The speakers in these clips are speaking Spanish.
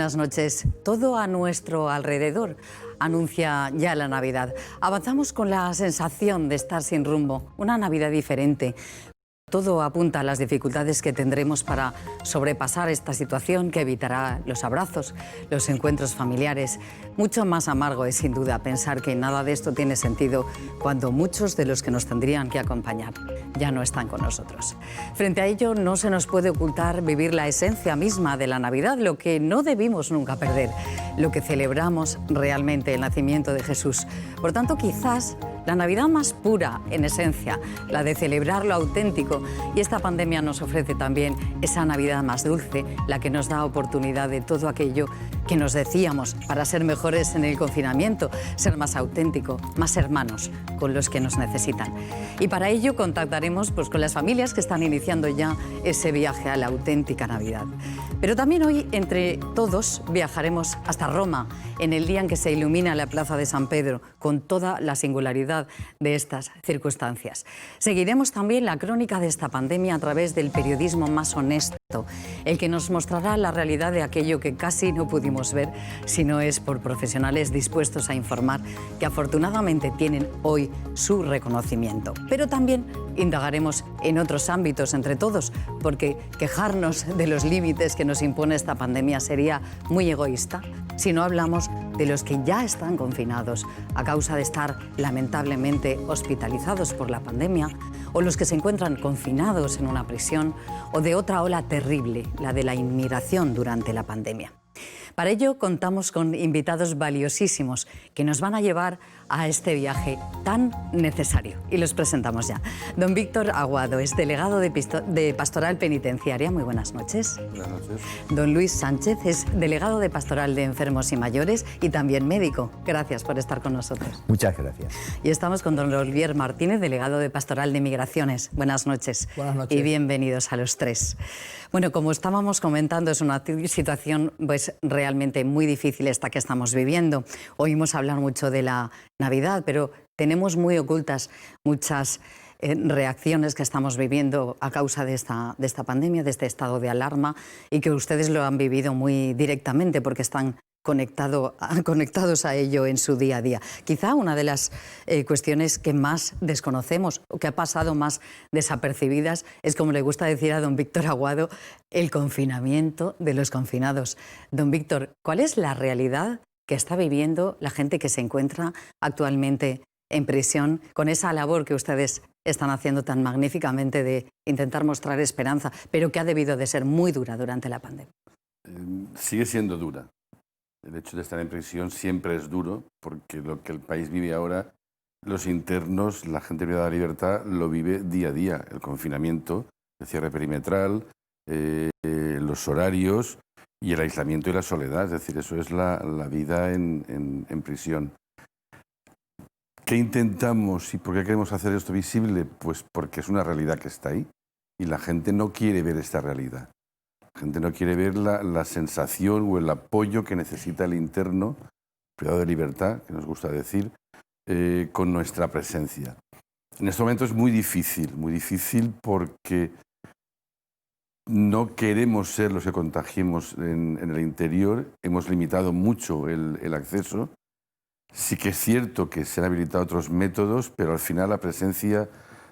buenas noches. Todo a nuestro alrededor anuncia ya la Navidad. Avanzamos con la sensación de estar sin rumbo, una Navidad diferente. Todo apunta a las dificultades que tendremos para sobrepasar esta situación que evitará los abrazos, los encuentros familiares. Mucho más amargo es sin duda pensar que nada de esto tiene sentido cuando muchos de los que nos tendrían que acompañar ya no están con nosotros. Frente a ello, no se nos puede ocultar vivir la esencia misma de la Navidad, lo que no debimos nunca perder, lo que celebramos realmente, el nacimiento de Jesús. Por tanto, quizás la Navidad más pura, en esencia, la de celebrar lo auténtico. Y esta pandemia nos ofrece también esa Navidad más dulce, la que nos da oportunidad de todo aquello que nos decíamos para ser mejores en el confinamiento, ser más auténtico, más hermanos con los que nos necesitan. Y para ello contactaremos con las familias que están iniciando ya ese viaje a la auténtica Navidad. Pero también hoy, entre todos, viajaremos hasta Roma, en el día en que se ilumina la Plaza de San Pedro, con toda la singularidad de estas circunstancias. Seguiremos también la crónica de esta pandemia a través del periodismo más honesto, el que nos mostrará la realidad de aquello que casi no pudimos ver si no es por profesionales dispuestos a informar, que afortunadamente tienen hoy su reconocimiento. Pero también indagaremos en otros ámbitos entre todos, porque quejarnos de los límites que nos impone esta pandemia sería muy egoísta si no hablamos de los que ya están confinados a causa de estar lamentablemente hospitalizados por la pandemia, o los que se encuentran confinados en una prisión, o de otra ola terrible, la de la inmigración durante la pandemia. Para ello contamos con invitados valiosísimos que nos van a llevar a este viaje tan necesario. Y los presentamos ya. Don Víctor Aguado es delegado de Pastoral Penitenciaria. Muy buenas noches. Buenas noches. Don Luis Sánchez es delegado de Pastoral de Enfermos y Mayores y también médico. Gracias por estar con nosotros. Muchas gracias. Y estamos con don Olivier Martínez, delegado de Pastoral de Migraciones. Buenas noches. Buenas noches. Y bienvenidos a los tres. Bueno, como estábamos comentando, es una situación realmente muy difícil esta que estamos viviendo. Oímos hablar mucho de la Navidad, pero tenemos muy ocultas muchas reacciones que estamos viviendo a causa de esta pandemia, de este estado de alarma, y que ustedes lo han vivido muy directamente porque están conectados a ello en su día a día. Quizá una de las cuestiones que más desconocemos o que ha pasado más desapercibidas es, como le gusta decir a don Víctor Aguado, el confinamiento de los confinados. Don Víctor, ¿cuál es la realidad que está viviendo la gente que se encuentra actualmente en prisión con esa labor que ustedes están haciendo tan magníficamente de intentar mostrar esperanza, pero que ha debido de ser muy dura durante la pandemia? Sigue siendo dura. El hecho de estar en prisión siempre es duro, porque lo que el país vive ahora, los internos, la gente privada de libertad, lo vive día a día. El confinamiento, el cierre perimetral, los horarios y el aislamiento y la soledad. Es decir, eso es la vida en prisión. ¿Qué intentamos y por qué queremos hacer esto visible? Pues porque es una realidad que está ahí y la gente no quiere ver esta realidad. La gente no quiere ver la sensación o el apoyo que necesita el interno, privado de libertad, que nos gusta decir, con nuestra presencia. En este momento es muy difícil porque no queremos ser los que contagiemos en el interior, hemos limitado mucho el acceso. Sí que es cierto que se han habilitado otros métodos, pero al final la presencia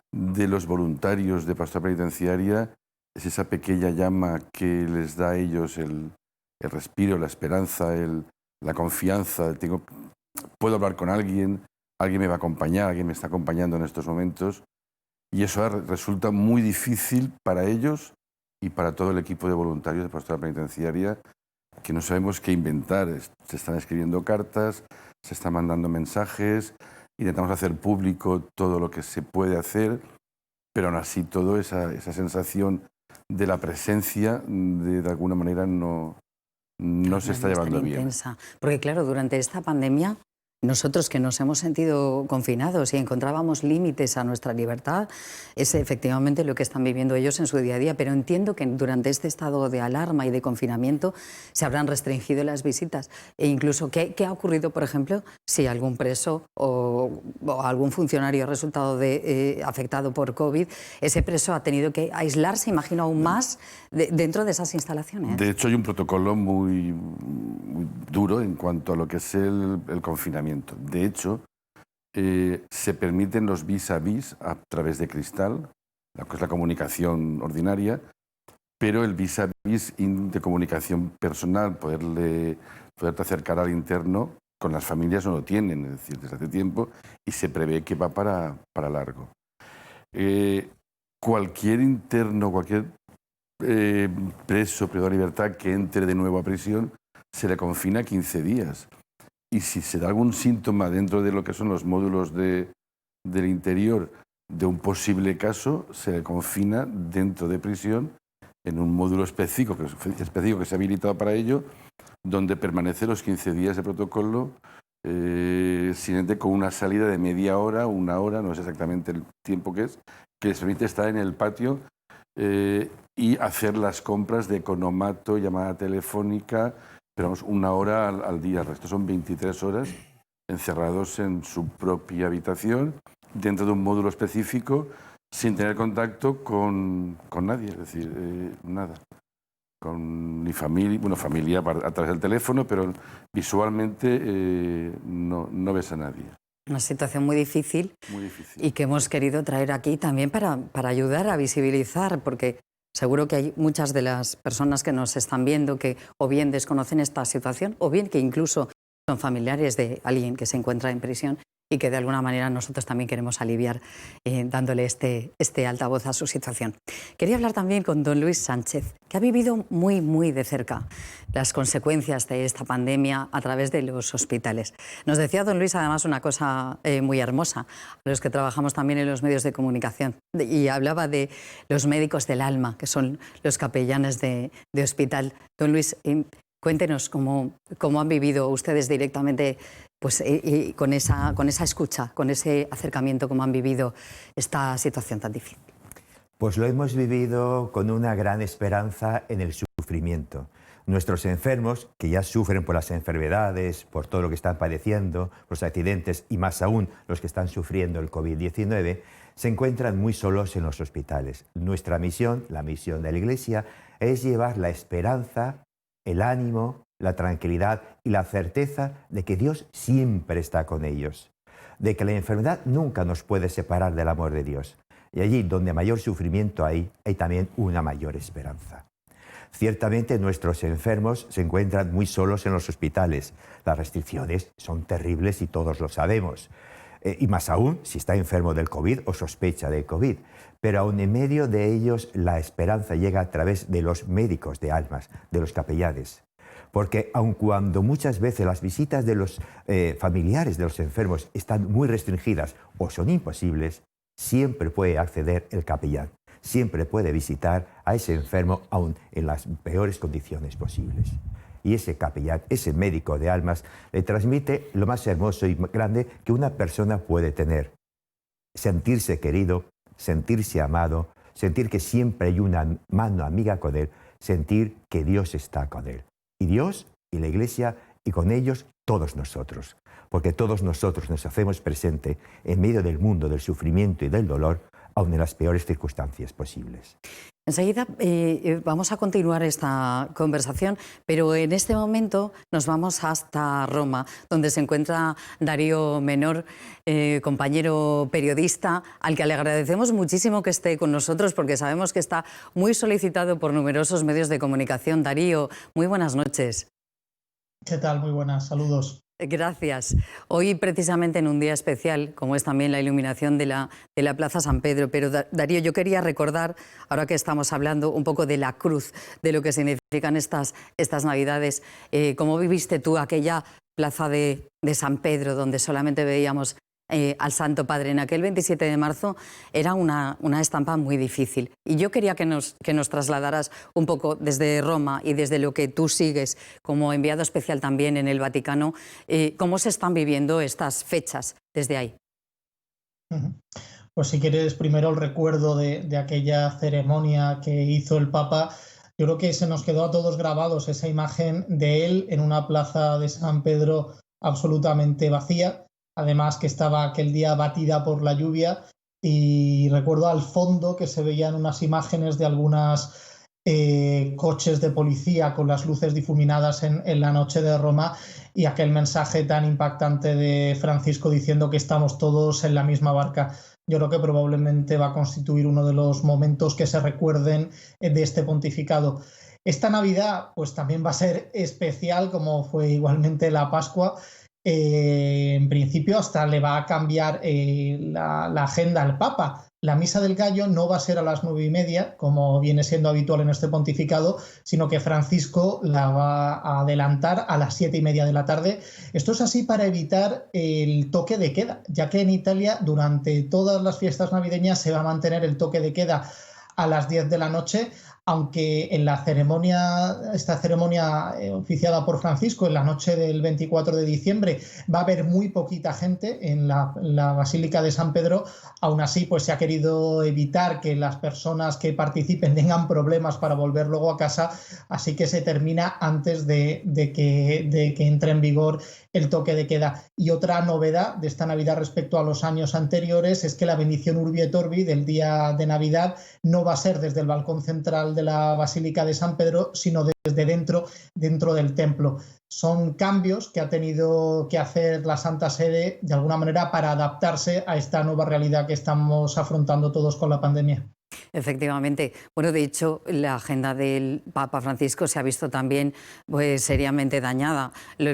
de los voluntarios de Pastoral Penitenciaria es esa pequeña llama que les da a ellos el respiro, la esperanza, la confianza. Puedo hablar con alguien, alguien me va a acompañar, alguien me está acompañando en estos momentos. Y eso resulta muy difícil para ellos y para todo el equipo de voluntarios de Pastoral Penitenciaria, que no sabemos qué inventar. Se están escribiendo cartas, se están mandando mensajes, intentamos hacer público todo lo que se puede hacer, pero aún así toda esa sensación de la presencia de alguna manera no se está llevando bien. Intensa. Porque claro, durante esta pandemia nosotros que nos hemos sentido confinados y encontrábamos límites a nuestra libertad, es efectivamente lo que están viviendo ellos en su día a día. Pero entiendo que durante este estado de alarma y de confinamiento se habrán restringido las visitas. E incluso, ¿qué ha ocurrido, por ejemplo, si algún preso o algún funcionario ha resultado afectado por COVID? Ese preso ha tenido que aislarse, imagino, aún más dentro de esas instalaciones. De hecho, hay un protocolo muy duro en cuanto a lo que es el confinamiento. De hecho, se permiten los vis a vis a través de cristal, que es la comunicación ordinaria, pero el vis a vis de comunicación personal, poderte acercar al interno, con las familias no lo tienen, es decir, desde hace tiempo, y se prevé que va para largo. Cualquier interno, cualquier preso privado de libertad que entre de nuevo a prisión, se le confina 15 días. Y si se da algún síntoma dentro de lo que son los módulos del interior de un posible caso, se le confina dentro de prisión en un módulo específico que se ha habilitado para ello, donde permanece los 15 días de protocolo, simplemente con una salida de media hora, una hora, no sé exactamente el tiempo que les permite estar en el patio y hacer las compras de economato, llamada telefónica, pero vamos, una hora al día. El resto son 23 horas encerrados en su propia habitación, dentro de un módulo específico, sin tener contacto con nadie, es decir, nada. Con ni familia, bueno, familia a través del teléfono, pero visualmente no ves a nadie. Una situación muy difícil y que hemos querido traer aquí también para ayudar a visibilizar, porque seguro que hay muchas de las personas que nos están viendo que o bien desconocen esta situación o bien que incluso son familiares de alguien que se encuentra en prisión y que de alguna manera nosotros también queremos aliviar dándole este altavoz a su situación. Quería hablar también con don Luis Sánchez, que ha vivido muy de cerca las consecuencias de esta pandemia a través de los hospitales. Nos decía don Luis además una cosa muy hermosa, a los que trabajamos también en los medios de comunicación, y hablaba de los médicos del alma, que son los capellanes de hospital. Don Luis, cuéntenos cómo han vivido ustedes directamente, pues, con esa escucha, con ese acercamiento, cómo han vivido esta situación tan difícil. Pues lo hemos vivido con una gran esperanza en el sufrimiento. Nuestros enfermos, que ya sufren por las enfermedades, por todo lo que están padeciendo, los accidentes y más aún los que están sufriendo el COVID-19, se encuentran muy solos en los hospitales. Nuestra misión, la misión de la Iglesia, es llevar la esperanza, el ánimo, la tranquilidad y la certeza de que Dios siempre está con ellos, de que la enfermedad nunca nos puede separar del amor de Dios. Y allí donde mayor sufrimiento hay también una mayor esperanza. Ciertamente nuestros enfermos se encuentran muy solos en los hospitales. Las restricciones son terribles y todos lo sabemos. Y más aún si está enfermo del COVID o sospecha de COVID. Pero aún en medio de ellos la esperanza llega a través de los médicos de almas, de los capellanes. Porque aun cuando muchas veces las visitas de los familiares de los enfermos están muy restringidas o son imposibles, siempre puede acceder el capellán, siempre puede visitar a ese enfermo aun en las peores condiciones posibles. Y ese capellán, ese médico de almas, le transmite lo más hermoso y grande que una persona puede tener. Sentirse querido, sentirse amado, sentir que siempre hay una mano amiga con él, sentir que Dios está con él. Y Dios y la Iglesia y con ellos todos nosotros. Porque todos nosotros nos hacemos presente en medio del mundo del sufrimiento y del dolor, aun en las peores circunstancias posibles. Enseguida vamos a continuar esta conversación, pero en este momento nos vamos hasta Roma, donde se encuentra Darío Menor, compañero periodista, al que le agradecemos muchísimo que esté con nosotros, porque sabemos que está muy solicitado por numerosos medios de comunicación. Darío, muy buenas noches. ¿Qué tal? Muy buenas, saludos. Gracias. Hoy precisamente en un día especial, como es también la iluminación de la Plaza San Pedro, pero Darío, yo quería recordar, ahora que estamos hablando un poco de la cruz, de lo que significan estas Navidades, ¿cómo viviste tú aquella Plaza de San Pedro, donde solamente veíamos al Santo Padre. En aquel 27 de marzo era una estampa muy difícil. Y yo quería que nos trasladaras un poco desde Roma y desde lo que tú sigues como enviado especial también en el Vaticano, cómo se están viviendo estas fechas desde ahí. Pues si quieres, primero el recuerdo de aquella ceremonia que hizo el Papa. Yo creo que se nos quedó a todos grabados esa imagen de él en una plaza de San Pedro absolutamente vacía, además que estaba aquel día batida por la lluvia, y recuerdo al fondo que se veían unas imágenes de algunas coches de policía con las luces difuminadas en la noche de Roma, y aquel mensaje tan impactante de Francisco diciendo que estamos todos en la misma barca. Yo creo que probablemente va a constituir uno de los momentos que se recuerden de este pontificado. Esta Navidad pues también va a ser especial, como fue igualmente la Pascua. En principio hasta le va a cambiar la agenda al Papa. La Misa del Gallo no va a ser a las 9:30, como viene siendo habitual en este pontificado, sino que Francisco la va a adelantar a las 7:30 de la tarde. Esto es así para evitar el toque de queda, ya que en Italia durante todas las fiestas navideñas se va a mantener el toque de queda a las 10 de la noche, aunque en esta ceremonia oficiada por Francisco en la noche del 24 de diciembre va a haber muy poquita gente en la Basílica de San Pedro. Aún así, pues se ha querido evitar que las personas que participen tengan problemas para volver luego a casa, así que se termina antes de que entre en vigor el toque de queda. Y otra novedad de esta Navidad respecto a los años anteriores es que la bendición Urbi et Orbi del día de Navidad no va a ser desde el balcón central de la Basílica de San Pedro, sino desde dentro del templo. Son cambios que ha tenido que hacer la Santa Sede de alguna manera para adaptarse a esta nueva realidad que estamos afrontando todos con la pandemia. Efectivamente. Bueno, de hecho, la agenda del Papa Francisco se ha visto también pues, seriamente dañada,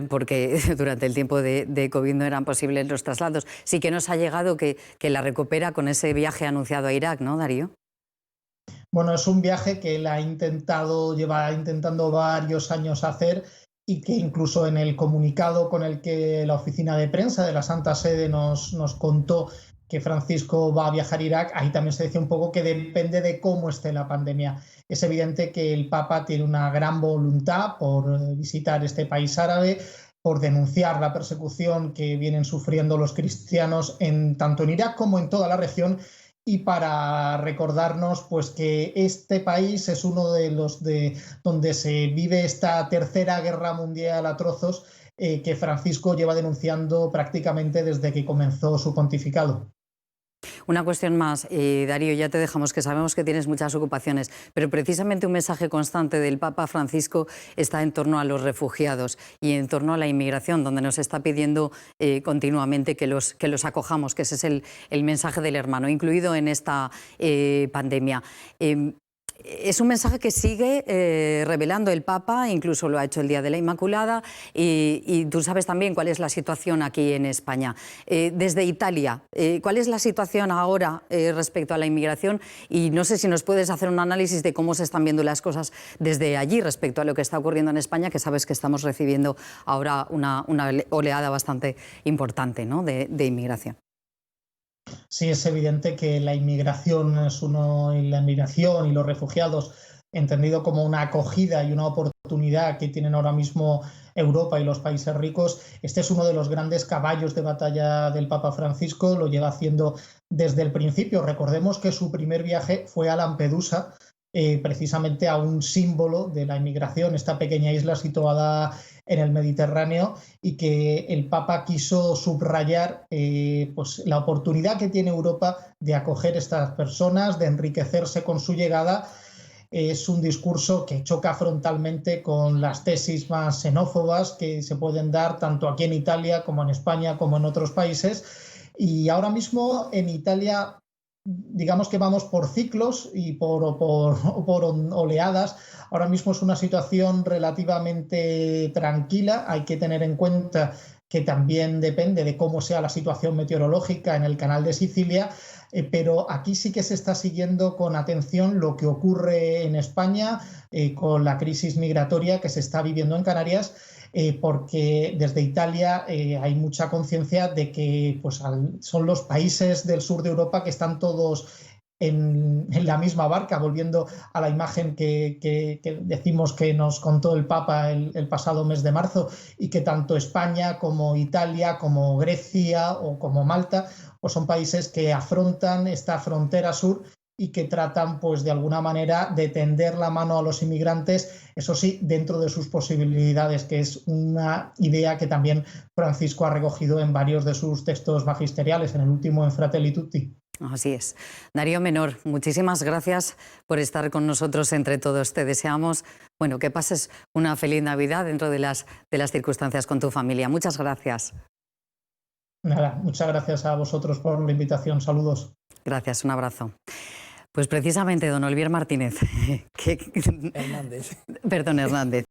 porque durante el tiempo de COVID no eran posibles los traslados. Sí que nos ha llegado que la recupera con ese viaje anunciado a Irak, ¿no, Darío? Bueno, es un viaje que él lleva intentando varios años hacer, y que incluso en el comunicado con el que la oficina de prensa de la Santa Sede nos contó que Francisco va a viajar a Irak, ahí también se decía un poco que depende de cómo esté la pandemia. Es evidente que el Papa tiene una gran voluntad por visitar este país árabe, por denunciar la persecución que vienen sufriendo los cristianos tanto en Irak como en toda la región, y para recordarnos pues que este país es uno de los donde se vive esta tercera guerra mundial a trozos, que Francisco lleva denunciando prácticamente desde que comenzó su pontificado. Una cuestión más, Darío, ya te dejamos, que sabemos que tienes muchas ocupaciones, pero precisamente un mensaje constante del Papa Francisco está en torno a los refugiados y en torno a la inmigración, donde nos está pidiendo continuamente que los acojamos, que ese es el mensaje del hermano, incluido en esta pandemia. Es un mensaje que sigue revelando el Papa, incluso lo ha hecho el Día de la Inmaculada, y tú sabes también cuál es la situación aquí en España. Desde Italia, ¿cuál es la situación ahora respecto a la inmigración? Y no sé si nos puedes hacer un análisis de cómo se están viendo las cosas desde allí respecto a lo que está ocurriendo en España, que sabes que estamos recibiendo ahora una oleada bastante importante, ¿no?, de inmigración. Sí, es evidente que la inmigración y los refugiados, entendido como una acogida y una oportunidad que tienen ahora mismo Europa y los países ricos, este es uno de los grandes caballos de batalla del Papa Francisco, lo lleva haciendo desde el principio. Recordemos que su primer viaje fue a Lampedusa, precisamente a un símbolo de la inmigración, esta pequeña isla situada en el Mediterráneo, y que el Papa quiso subrayar pues la oportunidad que tiene Europa de acoger a estas personas, de enriquecerse con su llegada. Es un discurso que choca frontalmente con las tesis más xenófobas que se pueden dar tanto aquí en Italia como en España como en otros países. Y ahora mismo en Italia, digamos que vamos por ciclos y por oleadas. Ahora mismo es una situación relativamente tranquila. Hay que tener en cuenta que también depende de cómo sea la situación meteorológica en el canal de Sicilia, pero aquí sí que se está siguiendo con atención lo que ocurre en España con la crisis migratoria que se está viviendo en Canarias. porque desde Italia hay mucha conciencia de que pues, son los países del sur de Europa que están todos en la misma barca, volviendo a la imagen que decimos que nos contó el Papa el pasado mes de marzo, y que tanto España como Italia, como Grecia o como Malta, pues son países que afrontan esta frontera sur y que tratan, pues de alguna manera, de tender la mano a los inmigrantes, eso sí, dentro de sus posibilidades, que es una idea que también Francisco ha recogido en varios de sus textos magisteriales, en el último, en Fratelli Tutti. Así es. Darío Menor, muchísimas gracias por estar con nosotros entre todos. Te deseamos, bueno, que pases una feliz Navidad dentro de las circunstancias con tu familia. Muchas gracias. Nada, muchas gracias a vosotros por la invitación. Saludos. Gracias, un abrazo. Pues precisamente, don Olivier Martínez, Hernández. Perdón, Hernández.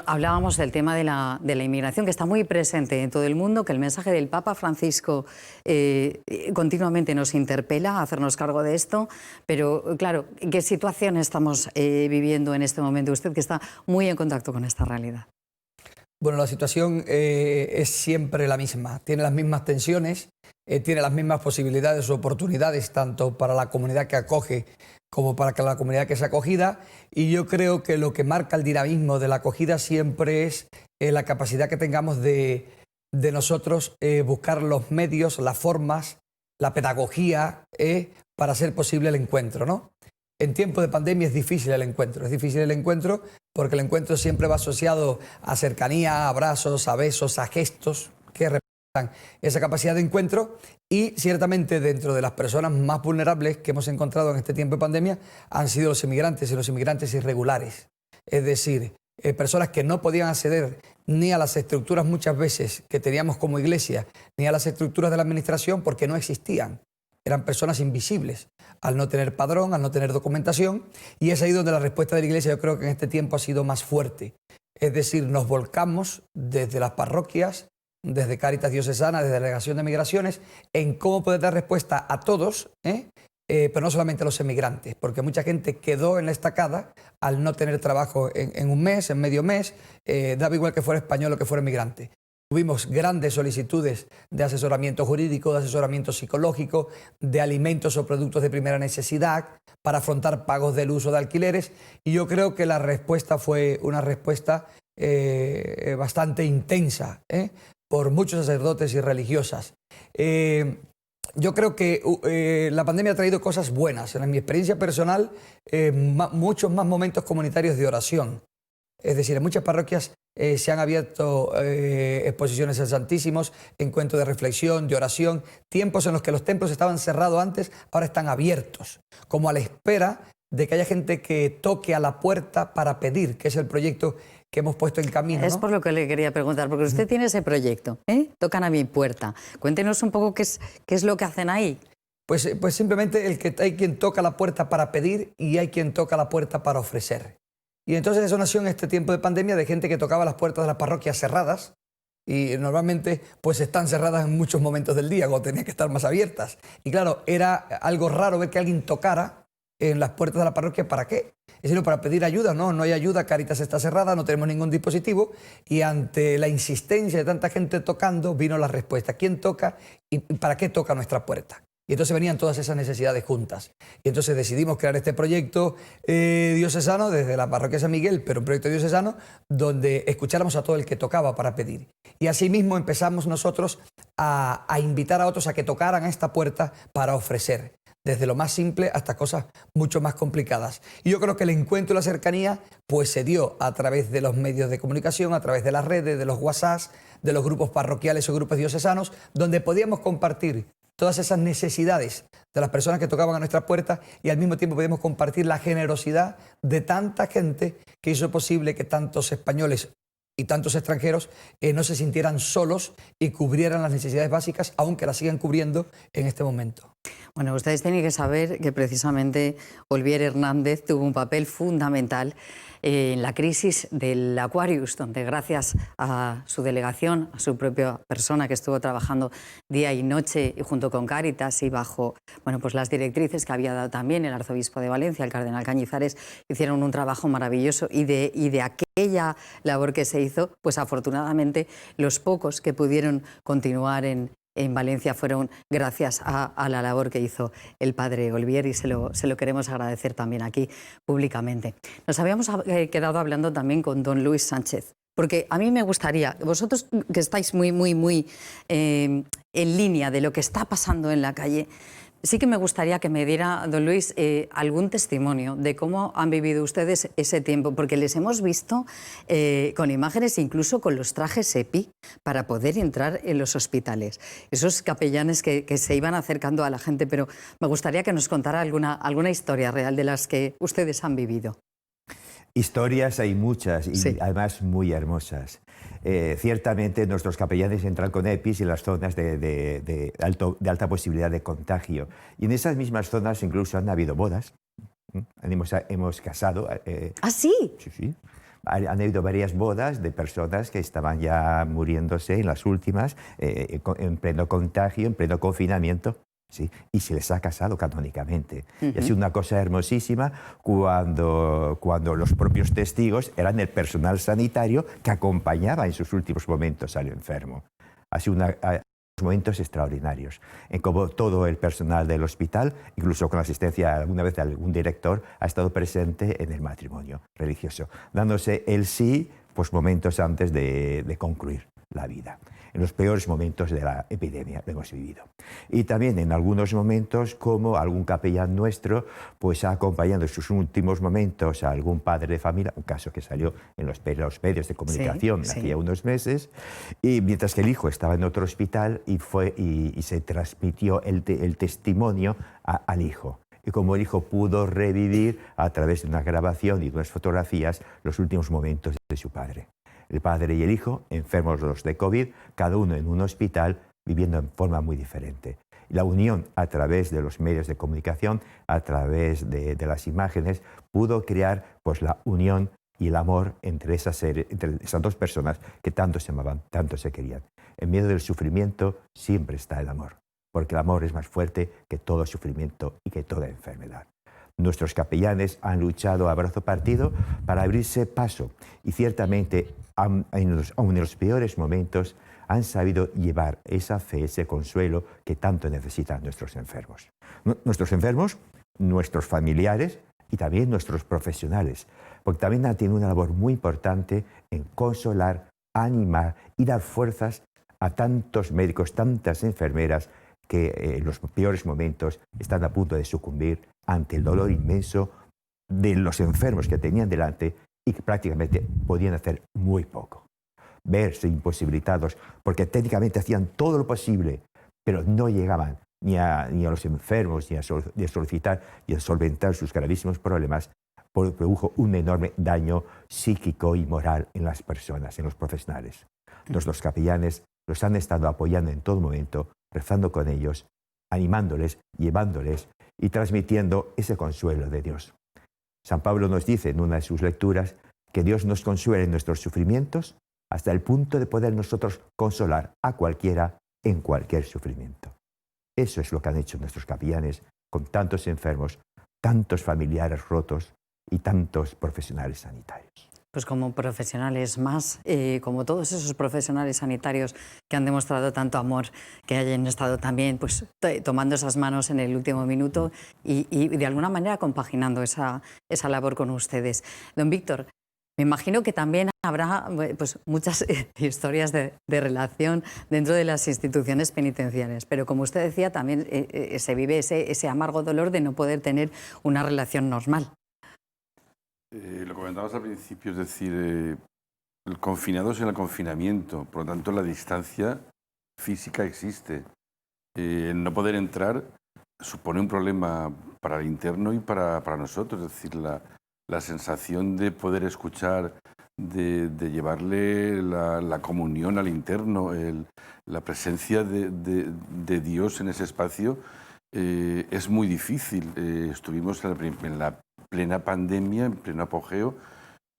Hablábamos del tema de la inmigración, que está muy presente en todo el mundo, que el mensaje del Papa Francisco continuamente nos interpela a hacernos cargo de esto, pero claro, ¿qué situación estamos viviendo en este momento? Usted que está muy en contacto con esta realidad. Bueno, la situación es siempre la misma, tiene las mismas tensiones, tiene las mismas posibilidades o oportunidades, tanto para la comunidad que acoge como para la comunidad que es acogida, y yo creo que lo que marca el dinamismo de la acogida siempre es la capacidad que tengamos de nosotros buscar los medios, las formas, la pedagogía para hacer posible el encuentro, ¿no? En tiempo de pandemia es difícil el encuentro porque el encuentro siempre va asociado a cercanía, a abrazos, a besos, a gestos que representan esa capacidad de encuentro, y ciertamente dentro de las personas más vulnerables que hemos encontrado en este tiempo de pandemia han sido los inmigrantes y los inmigrantes irregulares, es decir, personas que no podían acceder ni a las estructuras muchas veces que teníamos como iglesia, ni a las estructuras de la administración porque no existían. Eran personas invisibles, al no tener padrón, al no tener documentación, y es ahí donde la respuesta de la Iglesia yo creo que en este tiempo ha sido más fuerte. Es decir, nos volcamos desde las parroquias, desde Cáritas Diocesana, desde la Delegación de Migraciones, en cómo poder dar respuesta a todos, pero no solamente a los emigrantes, porque mucha gente quedó en la estacada al no tener trabajo en un mes, en medio mes, daba igual que fuera español o que fuera emigrante. Tuvimos grandes solicitudes de asesoramiento jurídico, de asesoramiento psicológico, de alimentos o productos de primera necesidad para afrontar pagos de luz o de alquileres, y yo creo que la respuesta fue una respuesta bastante intensa por muchos sacerdotes y religiosas. Yo creo que la pandemia ha traído cosas buenas. En mi experiencia personal, muchos más momentos comunitarios de oración. Es decir, en muchas parroquias se han abierto exposiciones al Santísimos, encuentros de reflexión, de oración, tiempos en los que los templos estaban cerrados antes, ahora están abiertos, como a la espera de que haya gente que toque a la puerta para pedir, que es el proyecto que hemos puesto en camino, ¿no? Es por lo que le quería preguntar, porque usted tiene ese proyecto, Tocan a mi puerta. Cuéntenos un poco qué es lo que hacen ahí. Pues simplemente hay quien toca la puerta para pedir y hay quien toca la puerta para ofrecer. Y entonces eso nació en este tiempo de pandemia de gente que tocaba las puertas de las parroquias cerradas, y normalmente pues están cerradas en muchos momentos del día cuando tenían que estar más abiertas. Y claro, era algo raro ver que alguien tocara en las puertas de la parroquia. ¿Para qué? Es decir, para pedir ayuda. No hay ayuda, Cáritas está cerrada, no tenemos ningún dispositivo, y ante la insistencia de tanta gente tocando vino la respuesta. ¿Quién toca y para qué toca nuestra puerta? Y entonces venían todas esas necesidades juntas. Y entonces decidimos crear este proyecto diocesano desde la parroquia San Miguel, pero un proyecto diocesano donde escucháramos a todo el que tocaba para pedir. Y asimismo empezamos nosotros a invitar a otros a que tocaran a esta puerta para ofrecer, desde lo más simple hasta cosas mucho más complicadas. Y yo creo que el encuentro y la cercanía pues se dio a través de los medios de comunicación, a través de las redes, de los WhatsApp, de los grupos parroquiales o grupos diocesanos, donde podíamos compartir todas esas necesidades de las personas que tocaban a nuestra puerta, y al mismo tiempo podemos compartir la generosidad de tanta gente que hizo posible que tantos españoles y tantos extranjeros no se sintieran solos y cubrieran las necesidades básicas, aunque las sigan cubriendo en este momento. Bueno, ustedes tienen que saber que precisamente Olivier Hernández tuvo un papel fundamental en la crisis del Aquarius, donde gracias a su delegación, a su propia persona que estuvo trabajando día y noche y junto con Cáritas y bajo pues las directrices que había dado también el arzobispo de Valencia, el cardenal Cañizares, hicieron un trabajo maravilloso y de aquella labor que se hizo, pues afortunadamente los pocos que pudieron continuar en Valencia fueron gracias a la labor que hizo el padre Olivier y se lo queremos agradecer también aquí públicamente. Nos habíamos quedado hablando también con don Luis Sánchez, porque a mí me gustaría, vosotros que estáis muy en línea de lo que está pasando en la calle, sí que me gustaría que me diera, don Luis, algún testimonio de cómo han vivido ustedes ese tiempo, porque les hemos visto con imágenes, incluso con los trajes EPI, para poder entrar en los hospitales. Esos capellanes que se iban acercando a la gente, pero me gustaría que nos contara alguna historia real de las que ustedes han vivido. Historias hay muchas y sí, además muy hermosas. Ciertamente nuestros capellanes entran con EPIs en las zonas de alta posibilidad de contagio. Y en esas mismas zonas incluso han habido bodas. Hemos casado. ¿Ah, sí? Sí, sí. Han habido varias bodas de personas que estaban ya muriéndose en las últimas, en pleno contagio, en pleno confinamiento. Sí, y se les ha casado canónicamente. Y ha sido una cosa hermosísima cuando los propios testigos eran el personal sanitario que acompañaba en sus últimos momentos al enfermo. Ha sido unos momentos extraordinarios, en como todo el personal del hospital, incluso con la asistencia alguna vez de algún director, ha estado presente en el matrimonio religioso, dándose el sí pues momentos antes de concluir la vida. En los peores momentos de la epidemia lo hemos vivido. Y también en algunos momentos, como algún capellán nuestro pues ha acompañado en sus últimos momentos a algún padre de familia, un caso que salió en los medios de comunicación hace unos meses, y mientras que el hijo estaba en otro hospital y se transmitió el testimonio al hijo. Y como el hijo pudo revivir a través de una grabación y de unas fotografías los últimos momentos de su padre. El padre y el hijo, enfermos los de COVID, cada uno en un hospital, viviendo en forma muy diferente. Y la unión a través de los medios de comunicación, a través de las imágenes, pudo crear pues, la unión y el amor entre esas dos personas que tanto se amaban, tanto se querían. En medio del sufrimiento siempre está el amor, porque el amor es más fuerte que todo sufrimiento y que toda enfermedad. Nuestros capellanes han luchado a brazo partido para abrirse paso y ciertamente, aun en los peores momentos, han sabido llevar esa fe, ese consuelo que tanto necesitan nuestros enfermos. Nuestros enfermos, nuestros familiares y también nuestros profesionales, porque también han tenido una labor muy importante en consolar, animar y dar fuerzas a tantos médicos, tantas enfermeras que en los peores momentos están a punto de sucumbir ante el dolor inmenso de los enfermos que tenían delante y que prácticamente podían hacer muy poco. Verse imposibilitados, porque técnicamente hacían todo lo posible, pero no llegaban ni a los enfermos, ni a solicitar y a solventar sus gravísimos problemas, produjo un enorme daño psíquico y moral en las personas, en los profesionales. Los capellanes los han estado apoyando en todo momento, rezando con ellos, animándoles, llevándoles y transmitiendo ese consuelo de Dios. San Pablo nos dice en una de sus lecturas que Dios nos consuela en nuestros sufrimientos hasta el punto de poder nosotros consolar a cualquiera en cualquier sufrimiento. Eso es lo que han hecho nuestros capellanes con tantos enfermos, tantos familiares rotos y tantos profesionales sanitarios. Pues como profesionales más, como todos esos profesionales sanitarios que han demostrado tanto amor, que hayan estado también pues, tomando esas manos en el último minuto y de alguna manera compaginando esa labor con ustedes. Don Víctor, me imagino que también habrá pues, muchas historias de relación dentro de las instituciones penitenciarias, pero como usted decía, también se vive ese amargo dolor de no poder tener una relación normal. Lo comentabas al principio, es decir, el confinado es en el confinamiento, por lo tanto la distancia física existe. El no poder entrar supone un problema para el interno y para nosotros, es decir, la sensación de poder escuchar, de llevarle la comunión al interno, la presencia de Dios en ese espacio es muy difícil. Estuvimos en la plena pandemia, en pleno apogeo,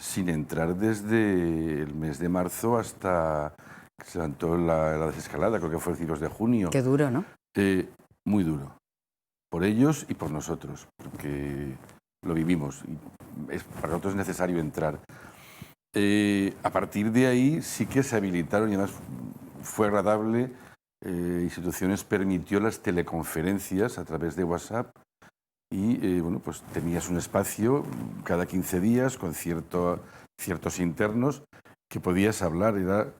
sin entrar desde el mes de marzo hasta que se levantó la desescalada, creo que fue a principios de junio. Qué duro, ¿no? Muy duro. Por ellos y por nosotros, porque lo vivimos. Y para nosotros es necesario entrar. A partir de ahí sí que se habilitaron, y además fue agradable, instituciones permitió las teleconferencias a través de WhatsApp y bueno, pues tenías un espacio cada 15 días con ciertos internos que podías hablar.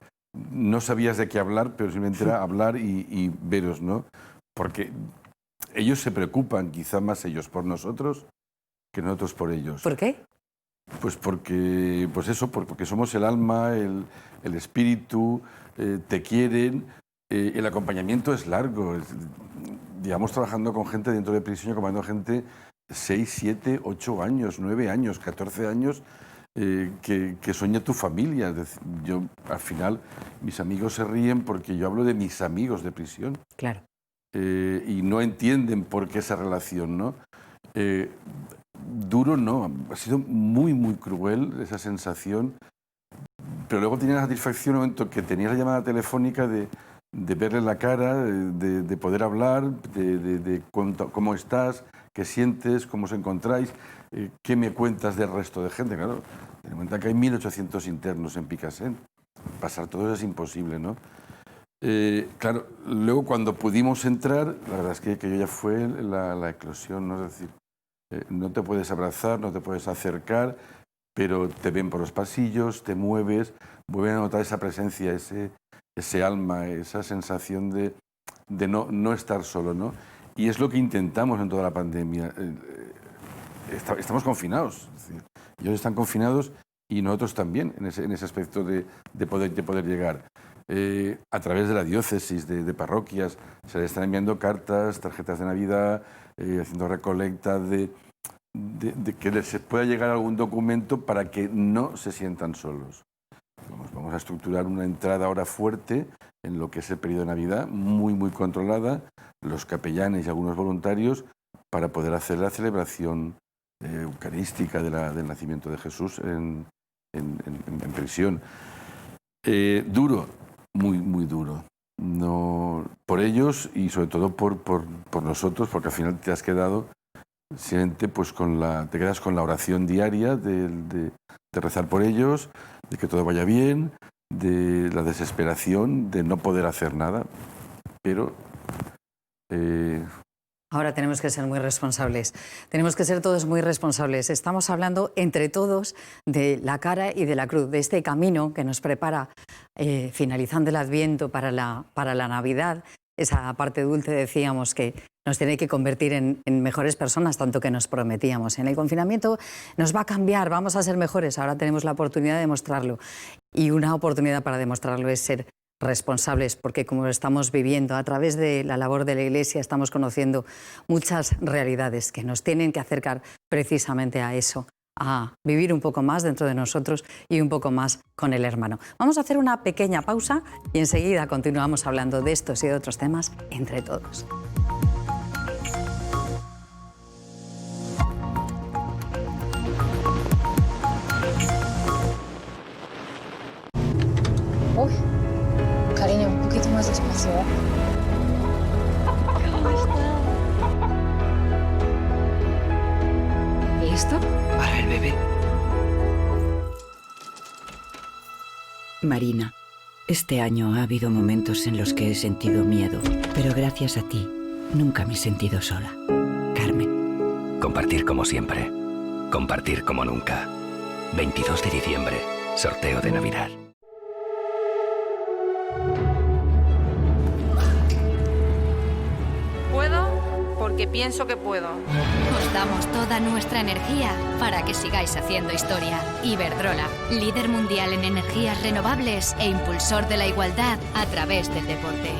No sabías de qué hablar, pero simplemente era hablar y veros, ¿no? Porque ellos se preocupan, quizá más ellos por nosotros que nosotros por ellos. ¿Por qué? Pues porque, porque somos el alma, el espíritu, te quieren. El acompañamiento es largo. Llevamos trabajando con gente dentro de prisión, acompañando gente 6, 7, 8 años, 9 años, 14 años, que son ya tu familia. Es decir, yo, al final, mis amigos se ríen porque yo hablo de mis amigos de prisión. Claro. Y no entienden por qué esa relación, ¿no? Duro no, ha sido muy, muy cruel esa sensación, pero luego tenía la satisfacción en el momento que tenía la llamada telefónica de verle la cara, de poder hablar, de cómo estás, qué sientes, cómo os encontráis, qué me cuentas del resto de gente. Claro, ten en cuenta que hay 1.800 internos en Picassent, pasar todo eso es imposible, ¿no? Claro, luego cuando pudimos entrar, la verdad es que aquello ya fue la eclosión, ¿no? Es decir, no te puedes abrazar, no te puedes acercar, pero te ven por los pasillos, te mueves, vuelven a notar esa presencia, ese alma, esa sensación de no estar solo, ¿no? Y es lo que intentamos en toda la pandemia. Estamos confinados, es decir, ellos están confinados y nosotros también en ese aspecto de poder llegar. A través de la diócesis, de parroquias, se les están enviando cartas, tarjetas de Navidad, haciendo recolecta de que les pueda llegar algún documento para que no se sientan solos. Vamos a estructurar una entrada ahora fuerte en lo que es el periodo de Navidad, muy, muy controlada, los capellanes y algunos voluntarios, para poder hacer la celebración eucarística del nacimiento de Jesús en prisión. Duro. Muy, muy duro. No, por ellos y sobre todo por nosotros, porque al final te has quedado siempre, pues te quedas con la oración diaria de rezar por ellos, de que todo vaya bien, de la desesperación de no poder hacer nada. Pero ahora tenemos que ser muy responsables. Tenemos que ser todos muy responsables. Estamos hablando entre todos de la cara y de la cruz, de este camino que nos prepara, finalizando el Adviento para la Navidad. Esa parte dulce, decíamos, que nos tiene que convertir en mejores personas, tanto que nos prometíamos. En el confinamiento nos va a cambiar, vamos a ser mejores. Ahora tenemos la oportunidad de demostrarlo. Y una oportunidad para demostrarlo es ser responsables, porque como lo estamos viviendo a través de la labor de la Iglesia, estamos conociendo muchas realidades que nos tienen que acercar precisamente a eso, a vivir un poco más dentro de nosotros y un poco más con el hermano. Vamos a hacer una pequeña pausa y enseguida continuamos hablando de estos y de otros temas entre todos. Uy, cariño, un poquito más despacio. ¿Cómo está? ¿Y esto? Para el bebé. Marina, este año ha habido momentos en los que he sentido miedo, pero gracias a ti nunca me he sentido sola. Carmen. Compartir como siempre. Compartir como nunca. 22 de diciembre. Sorteo de Navidad. Porque pienso que puedo. Os damos toda nuestra energía para que sigáis haciendo historia. Iberdrola, líder mundial en energías renovables e impulsor de la igualdad a través del deporte.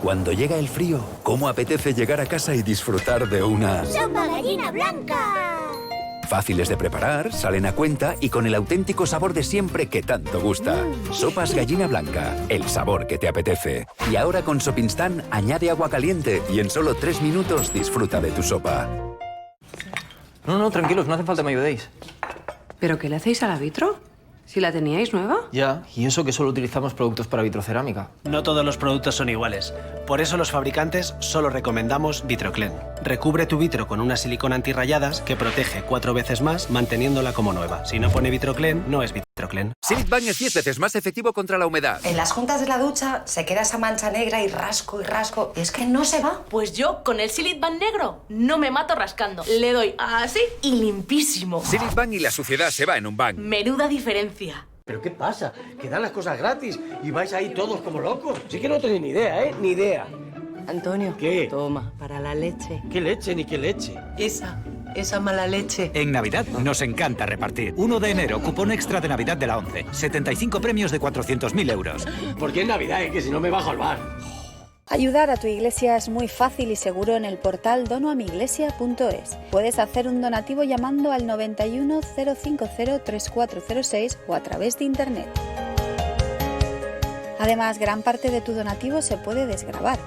Cuando llega el frío, ¿cómo apetece llegar a casa y disfrutar de una ¡sopa gallina blanca! fáciles de preparar, salen a cuenta y con el auténtico sabor de siempre que tanto gusta. Sopas Gallina Blanca, el sabor que te apetece. Y ahora con Sopinstant añade agua caliente y en solo 3 minutos disfruta de tu sopa. No, tranquilos, no hace falta que me ayudéis. ¿Pero qué le hacéis a la vitro? ¿Si la teníais nueva? Ya, y eso que solo utilizamos productos para vitrocerámica. No todos los productos son iguales. Por eso los fabricantes solo recomendamos Vitroclen. Recubre tu vitro con una silicona antirrayadas que protege 4 veces más manteniéndola como nueva. Si no pone Vitroclen, no es Vitroclen. Silk Ban es 10 veces más efectivo contra la humedad. En las juntas de la ducha se queda esa mancha negra y rasco y rasco. Y es que no se va. Pues yo, con el Silk Ban negro, no me mato rascando. Le doy así y limpísimo. Silk Ban y la suciedad se va en un ban. Menuda diferencia. ¿Pero qué pasa? Que dan las cosas gratis y vais ahí todos como locos. Sí que no tenéis ni idea, ¿eh? Ni idea. Antonio, ¿Qué? toma, para la leche. ¿Qué leche ni qué leche? Esa mala leche. En Navidad nos encanta repartir. 1 de enero, cupón extra de Navidad de la ONCE. 75 premios de 400.000 euros. ¿Por qué en Navidad? Que si no me bajo al bar. Ayudar a tu iglesia es muy fácil y seguro en el portal donoamiglesia.es. Puedes hacer un donativo llamando al 91 050 3406 o a través de internet. Además, gran parte de tu donativo se puede desgravar.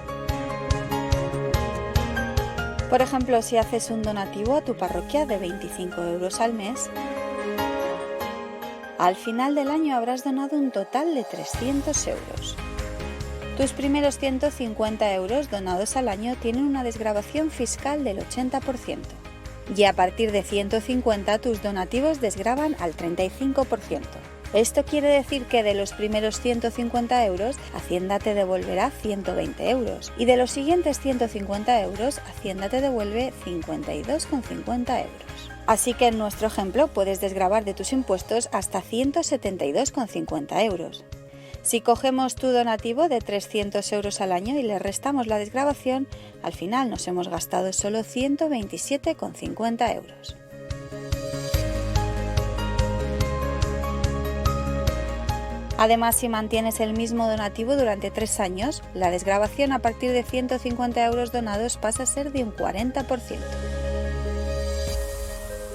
Por ejemplo, si haces un donativo a tu parroquia de 25 euros al mes, al final del año habrás donado un total de 300 euros. Tus primeros 150 euros donados al año tienen una desgravación fiscal del 80%. Y a partir de 150 tus donativos desgravan al 35%. Esto quiere decir que de los primeros 150 euros, Hacienda te devolverá 120 euros. Y de los siguientes 150 euros, Hacienda te devuelve 52,50 euros. Así que en nuestro ejemplo puedes desgravar de tus impuestos hasta 172,50 euros. Si cogemos tu donativo de 300 euros al año y le restamos la desgravación, al final nos hemos gastado solo 127,50 euros. Además, si mantienes el mismo donativo durante 3 años, la desgravación a partir de 150 euros donados pasa a ser de un 40%.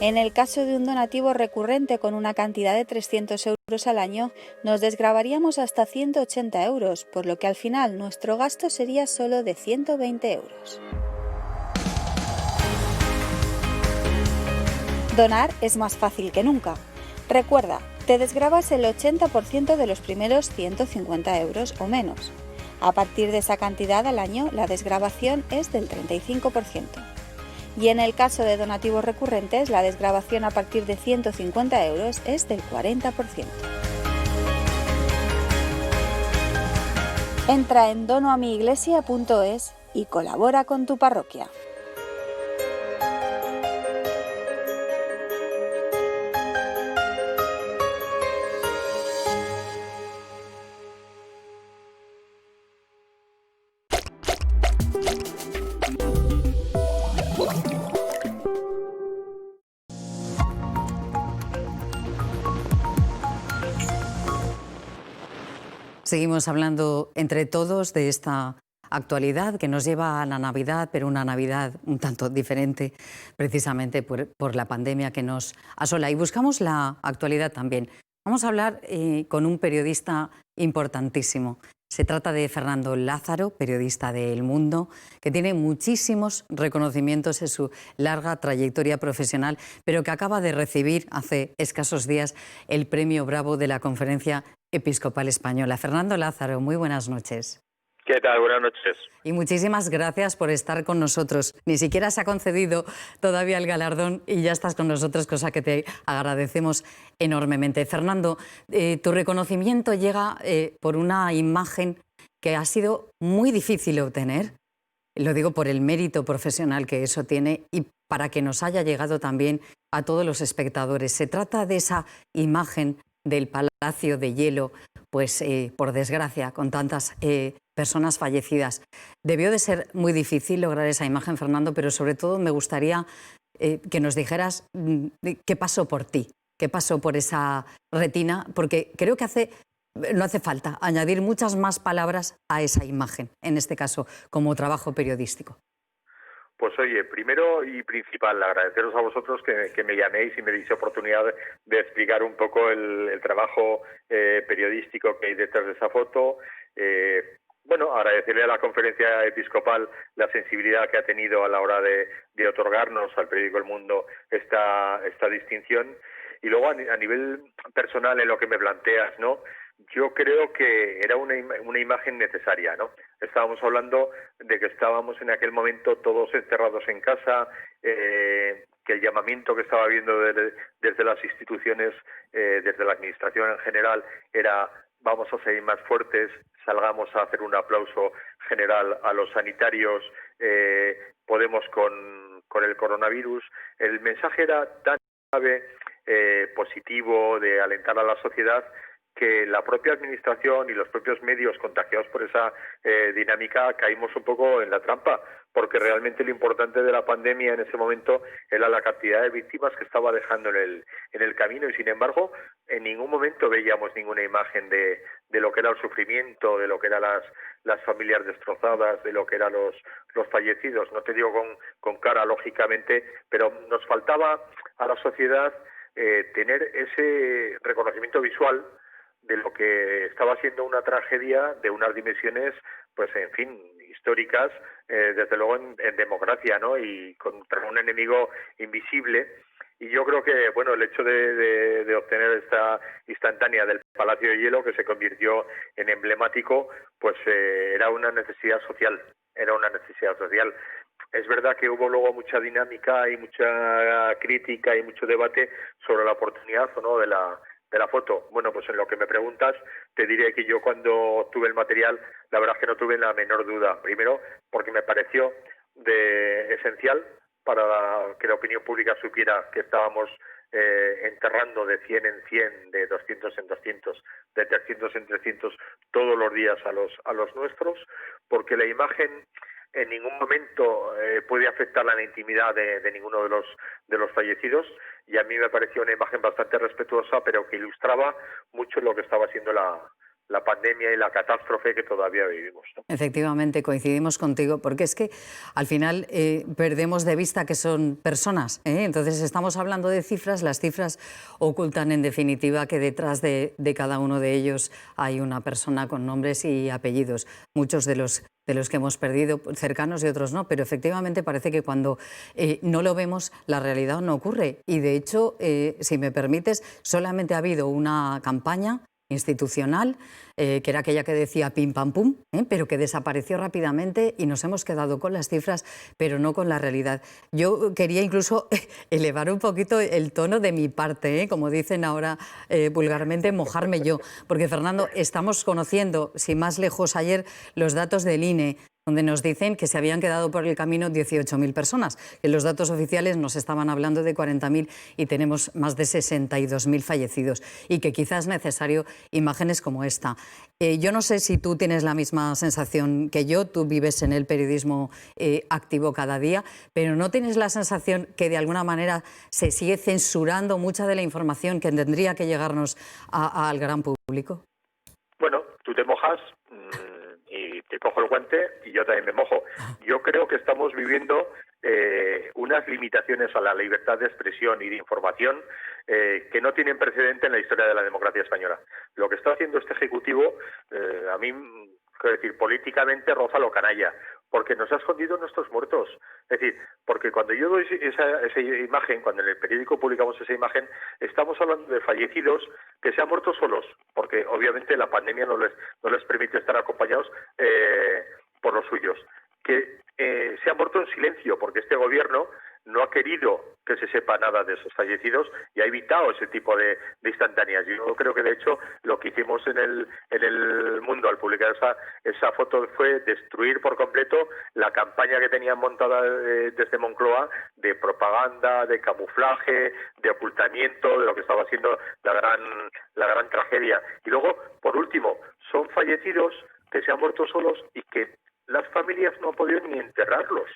En el caso de un donativo recurrente con una cantidad de 300 euros al año, nos desgravaríamos hasta 180 euros, por lo que al final nuestro gasto sería solo de 120 euros. Donar es más fácil que nunca. Recuerda, te desgravas el 80% de los primeros 150 euros o menos. A partir de esa cantidad al año, la desgravación es del 35%. Y en el caso de donativos recurrentes, la desgravación a partir de 150 euros es del 40%. Entra en donoamiglesia.es y colabora con tu parroquia. Seguimos hablando entre todos de esta actualidad que nos lleva a la Navidad, pero una Navidad un tanto diferente precisamente por la pandemia que nos asola. Y buscamos la actualidad también. Vamos a hablar con un periodista importantísimo. Se trata de Fernando Lázaro, periodista de El Mundo, que tiene muchísimos reconocimientos en su larga trayectoria profesional, pero que acaba de recibir hace escasos días el Premio Bravo de la Conferencia Episcopal Española. Fernando Lázaro, muy buenas noches. ¿Qué tal? Buenas noches. Y muchísimas gracias por estar con nosotros. Ni siquiera se ha concedido todavía el galardón y ya estás con nosotros, cosa que te agradecemos enormemente. Fernando, tu reconocimiento llega por una imagen que ha sido muy difícil de obtener. Lo digo por el mérito profesional que eso tiene y para que nos haya llegado también a todos los espectadores. Se trata de esa imagen del Palacio de Hielo, pues por desgracia, con tantas personas fallecidas. Debió de ser muy difícil lograr esa imagen, Fernando, pero sobre todo me gustaría que nos dijeras qué pasó por ti, qué pasó por esa retina, porque creo que no hace falta añadir muchas más palabras a esa imagen, en este caso, como trabajo periodístico. Pues oye, primero y principal, agradeceros a vosotros que me llaméis y me deis oportunidad de explicar un poco el trabajo periodístico que hay detrás de esa foto. Bueno, agradecerle a la Conferencia Episcopal la sensibilidad que ha tenido a la hora de otorgarnos al periódico El Mundo esta distinción. Y luego a nivel personal, en lo que me planteas, ¿no? Yo creo que era una imagen necesaria, ¿no? Estábamos hablando de que estábamos en aquel momento todos encerrados en casa, que el llamamiento que estaba habiendo desde las instituciones, desde la administración en general, era vamos a seguir más fuertes, salgamos a hacer un aplauso general a los sanitarios, podemos con el coronavirus. El mensaje era tan grave, positivo, de alentar a la sociedad, que la propia administración y los propios medios contagiados por esa dinámica caímos un poco en la trampa, porque realmente lo importante de la pandemia en ese momento era la cantidad de víctimas que estaba dejando en el camino, y sin embargo en ningún momento veíamos ninguna imagen de lo que era el sufrimiento, de lo que eran las familias destrozadas, de lo que eran los fallecidos. No te digo con cara, lógicamente, pero nos faltaba a la sociedad tener ese reconocimiento visual de lo que estaba siendo una tragedia de unas dimensiones, pues en fin, históricas, desde luego en democracia, ¿no? Y contra un enemigo invisible. Y yo creo que, bueno, el hecho de obtener esta instantánea del Palacio de Hielo, que se convirtió en emblemático, pues era una necesidad social, Es verdad que hubo luego mucha dinámica y mucha crítica y mucho debate sobre la oportunidad o no de la foto. Bueno, pues en lo que me preguntas, te diré que yo cuando tuve el material, la verdad es que no tuve la menor duda. Primero, porque me pareció esencial para que la opinión pública supiera que estábamos enterrando de 100 en 100, de 200 en 200, de 300 en 300 todos los días a los nuestros, porque la imagen en ningún momento puede afectar la intimidad de ninguno de los fallecidos, y a mí me pareció una imagen bastante respetuosa, pero que ilustraba mucho lo que estaba siendo la pandemia y la catástrofe que todavía vivimos, ¿no? Efectivamente, coincidimos contigo, porque es que al final perdemos de vista que son personas, ¿eh? Entonces estamos hablando de cifras, las cifras ocultan en definitiva que detrás de cada uno de ellos hay una persona con nombres y apellidos, muchos de los que hemos perdido cercanos y otros no, pero efectivamente parece que cuando no lo vemos la realidad no ocurre, y de hecho, si me permites, solamente ha habido una campaña institucional, que era aquella que decía pim pam pum, pero que desapareció rápidamente, y nos hemos quedado con las cifras, pero no con la realidad. Yo quería incluso elevar un poquito el tono de mi parte, como dicen ahora vulgarmente, mojarme yo, porque Fernando, estamos conociendo, sin más lejos ayer, los datos del INE, donde nos dicen que se habían quedado por el camino 18.000 personas, que los datos oficiales nos estaban hablando de 40.000 y tenemos más de 62.000 fallecidos, y que quizás es necesario imágenes como esta. Yo no sé si tú tienes la misma sensación que yo, tú vives en el periodismo activo cada día, pero ¿no tienes la sensación que de alguna manera se sigue censurando mucha de la información que tendría que llegarnos al gran público? Bueno, tú te mojas y te cojo el guante y yo también me mojo. Yo creo que estamos viviendo unas limitaciones a la libertad de expresión y de información que no tienen precedente en la historia de la democracia española. Lo que está haciendo este Ejecutivo, a mí, quiero decir, políticamente roza lo canalla, porque nos ha escondido nuestros muertos. Es decir, porque cuando yo doy esa imagen, cuando en el periódico publicamos esa imagen, estamos hablando de fallecidos que se han muerto solos, porque obviamente la pandemia no les permite estar acompañados por los suyos, que se han muerto en silencio, porque este gobierno no ha querido que se sepa nada de esos fallecidos y ha evitado ese tipo de instantáneas. Yo creo que, de hecho, lo que hicimos en el Mundo al publicar esa foto fue destruir por completo la campaña que tenían montada desde Moncloa de propaganda, de camuflaje, de ocultamiento de lo que estaba siendo la gran tragedia. Y luego, por último, son fallecidos que se han muerto solos y que las familias no han podido ni enterrarlos.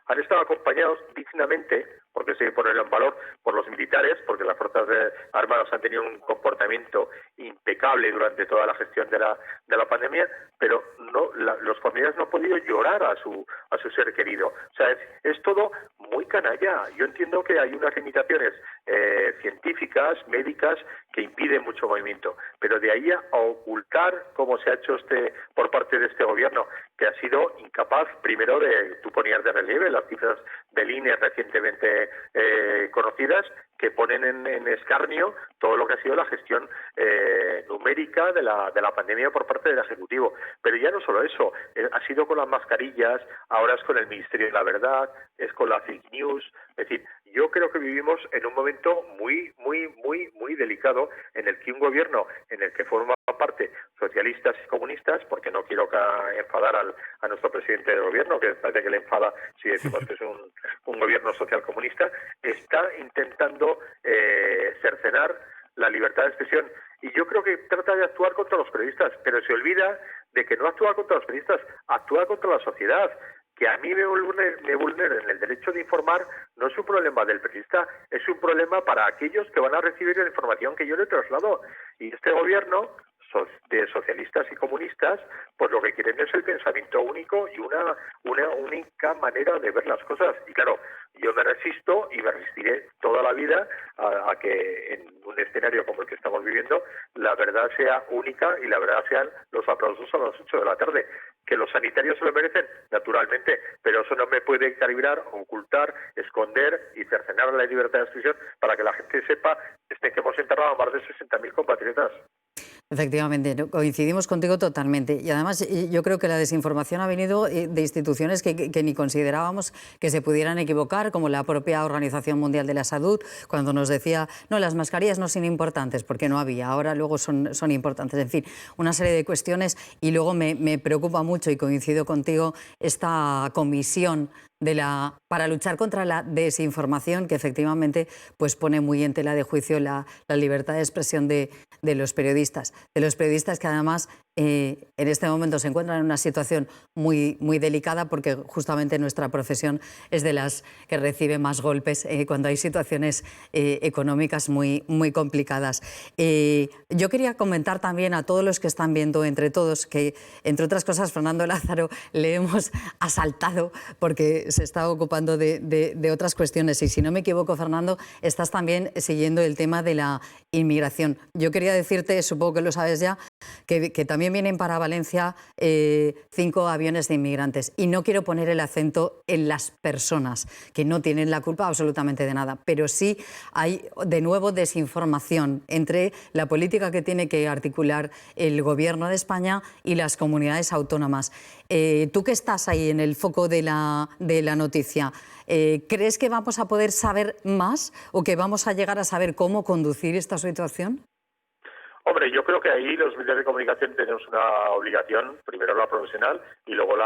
Han estado acompañados dignamente, porque se ponen en valor, por los militares, porque las fuerzas armadas han tenido un comportamiento impecable durante toda la gestión de la pandemia, pero no los familiares no han podido llorar a su ser querido. O sea, es todo muy canalla. Yo entiendo que hay unas limitaciones científicas, médicas, que impiden mucho movimiento, pero de ahí a ocultar, como se ha hecho por parte de este gobierno, que ha sido incapaz, primero, tú ponías de relieve las cifras del INE recientemente conocidas, que ponen en escarnio todo lo que ha sido la gestión numérica de la pandemia por parte del Ejecutivo. Pero ya no solo eso, ha sido con las mascarillas, ahora es con el Ministerio de la Verdad, es con la fake news. Es decir, yo creo que vivimos en un momento muy delicado, en el que un gobierno en el que forma parte socialistas y comunistas, porque no quiero enfadar a nuestro presidente del gobierno, que parece que le enfada si decimos que es un gobierno social comunista, está intentando cercenar la libertad de expresión. Y yo creo que trata de actuar contra los periodistas, pero se olvida de que no actúa contra los periodistas, actúa contra la sociedad. Que a mí me vulneren el derecho de informar no es un problema del periodista, es un problema para aquellos que van a recibir la información que yo le traslado. Y este gobierno de socialistas y comunistas, pues lo que quieren es el pensamiento único y una única manera de ver las cosas. Y claro, yo me resisto y me resistiré toda la vida a que en un escenario como el que estamos viviendo la verdad sea única y la verdad sean los aplausos a las 8 de la tarde. Que los sanitarios se lo merecen, naturalmente, pero eso no me puede calibrar, ocultar, esconder y cercenar la libertad de expresión para que la gente sepa que hemos enterrado a más de 60.000 compatriotas. Efectivamente, coincidimos contigo totalmente. Y además yo creo que la desinformación ha venido de instituciones que ni considerábamos que se pudieran equivocar, como la propia Organización Mundial de la Salud, cuando nos decía, no, las mascarillas no son importantes, porque no había, ahora luego son importantes. En fin, una serie de cuestiones. Y luego me preocupa mucho, y coincido contigo, esta comisión para luchar contra la desinformación, que efectivamente pues pone muy en tela de juicio la libertad de expresión de los periodistas que además en este momento se encuentran en una situación muy delicada, porque justamente nuestra profesión es de las que recibe más golpes cuando hay situaciones económicas muy complicadas. Yo quería comentar también a todos los que están viendo Entre Todos que, entre otras cosas, Fernando Lázaro le hemos asaltado porque se está ocupando de otras cuestiones. Y si no me equivoco, Fernando, estás también siguiendo el tema de la inmigración. Yo quería decirte, supongo que lo sabes ya, que también vienen para Valencia 5 aviones de inmigrantes. Y no quiero poner el acento en las personas, que no tienen la culpa absolutamente de nada, pero sí hay de nuevo desinformación entre la política que tiene que articular el Gobierno de España y las comunidades autónomas. Tú que estás ahí en el foco de la noticia, ¿crees que vamos a poder saber más o que vamos a llegar a saber cómo conducir esta situación? Hombre, yo creo que ahí los medios de comunicación tenemos una obligación, primero la profesional y luego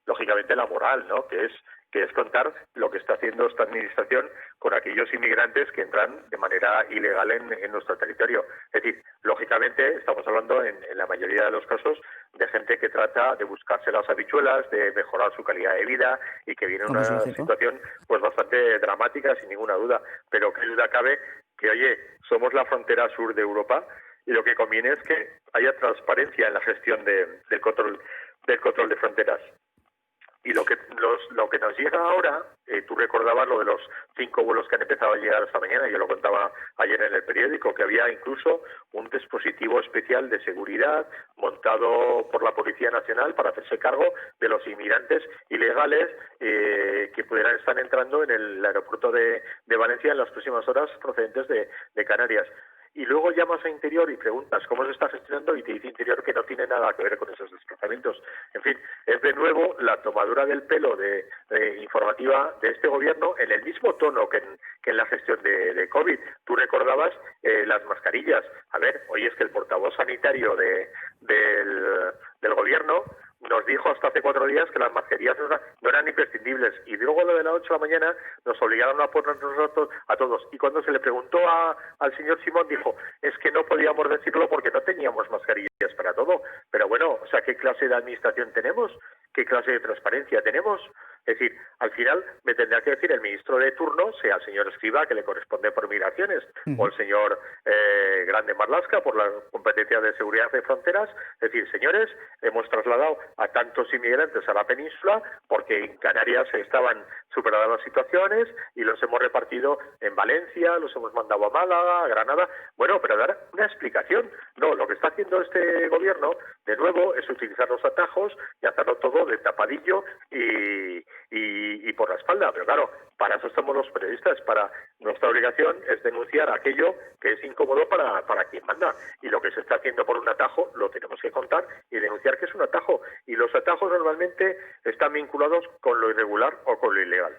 lógicamente la moral, ¿no? Que es contar lo que está haciendo esta administración con aquellos inmigrantes que entran de manera ilegal en nuestro territorio. Es decir, lógicamente estamos hablando en la mayoría de los casos de gente que trata de buscarse las habichuelas, de mejorar su calidad de vida y que viene una situación pues bastante dramática, sin ninguna duda. Pero qué duda cabe que, oye, somos la frontera sur de Europa y lo que conviene es que haya transparencia en la gestión del control de fronteras. Y lo que nos llega ahora, tú recordabas lo de los 5 vuelos que han empezado a llegar esta mañana, yo lo contaba ayer en el periódico, que había incluso un dispositivo especial de seguridad montado por la Policía Nacional para hacerse cargo de los inmigrantes ilegales que pudieran estar entrando en el aeropuerto de Valencia en las próximas horas procedentes de Canarias. Y luego llamas a Interior y preguntas cómo se está gestionando y te dice Interior que no tiene nada que ver con esos desplazamientos. En fin, es de nuevo la tomadura del pelo informativa de este gobierno en el mismo tono que en la gestión de COVID. Tú recordabas las mascarillas. A ver, hoy es que el portavoz sanitario del gobierno nos dijo hasta hace 4 días que las mascarillas no eran imprescindibles, y luego lo de las 8 de la mañana nos obligaron a ponernos a todos, y cuando se le preguntó al señor Simón dijo, es que no podíamos decirlo porque no teníamos mascarillas para todo. Pero bueno, o sea, ¿qué clase de administración tenemos? ¿Qué clase de transparencia tenemos? Es decir, al final me tendrá que decir el ministro de turno, sea el señor Escrivá, que le corresponde por migraciones, o el señor Grande Marlaska por la competencia de seguridad de fronteras. Es decir, señores, hemos trasladado a tantos inmigrantes a la península porque en Canarias estaban superadas las situaciones y los hemos repartido en Valencia, los hemos mandado a Málaga, a Granada. Bueno, pero dar una explicación. No, lo que está haciendo este gobierno, de nuevo, es utilizar los atajos y hacerlo todo de tapadillo y por la espalda. Pero claro, para eso estamos los periodistas. Para nuestra obligación es denunciar aquello que es incómodo para quien manda. Y lo que se está haciendo por un atajo lo tenemos que contar y denunciar que es un atajo. Y los atajos normalmente están vinculados con lo irregular o con lo ilegal.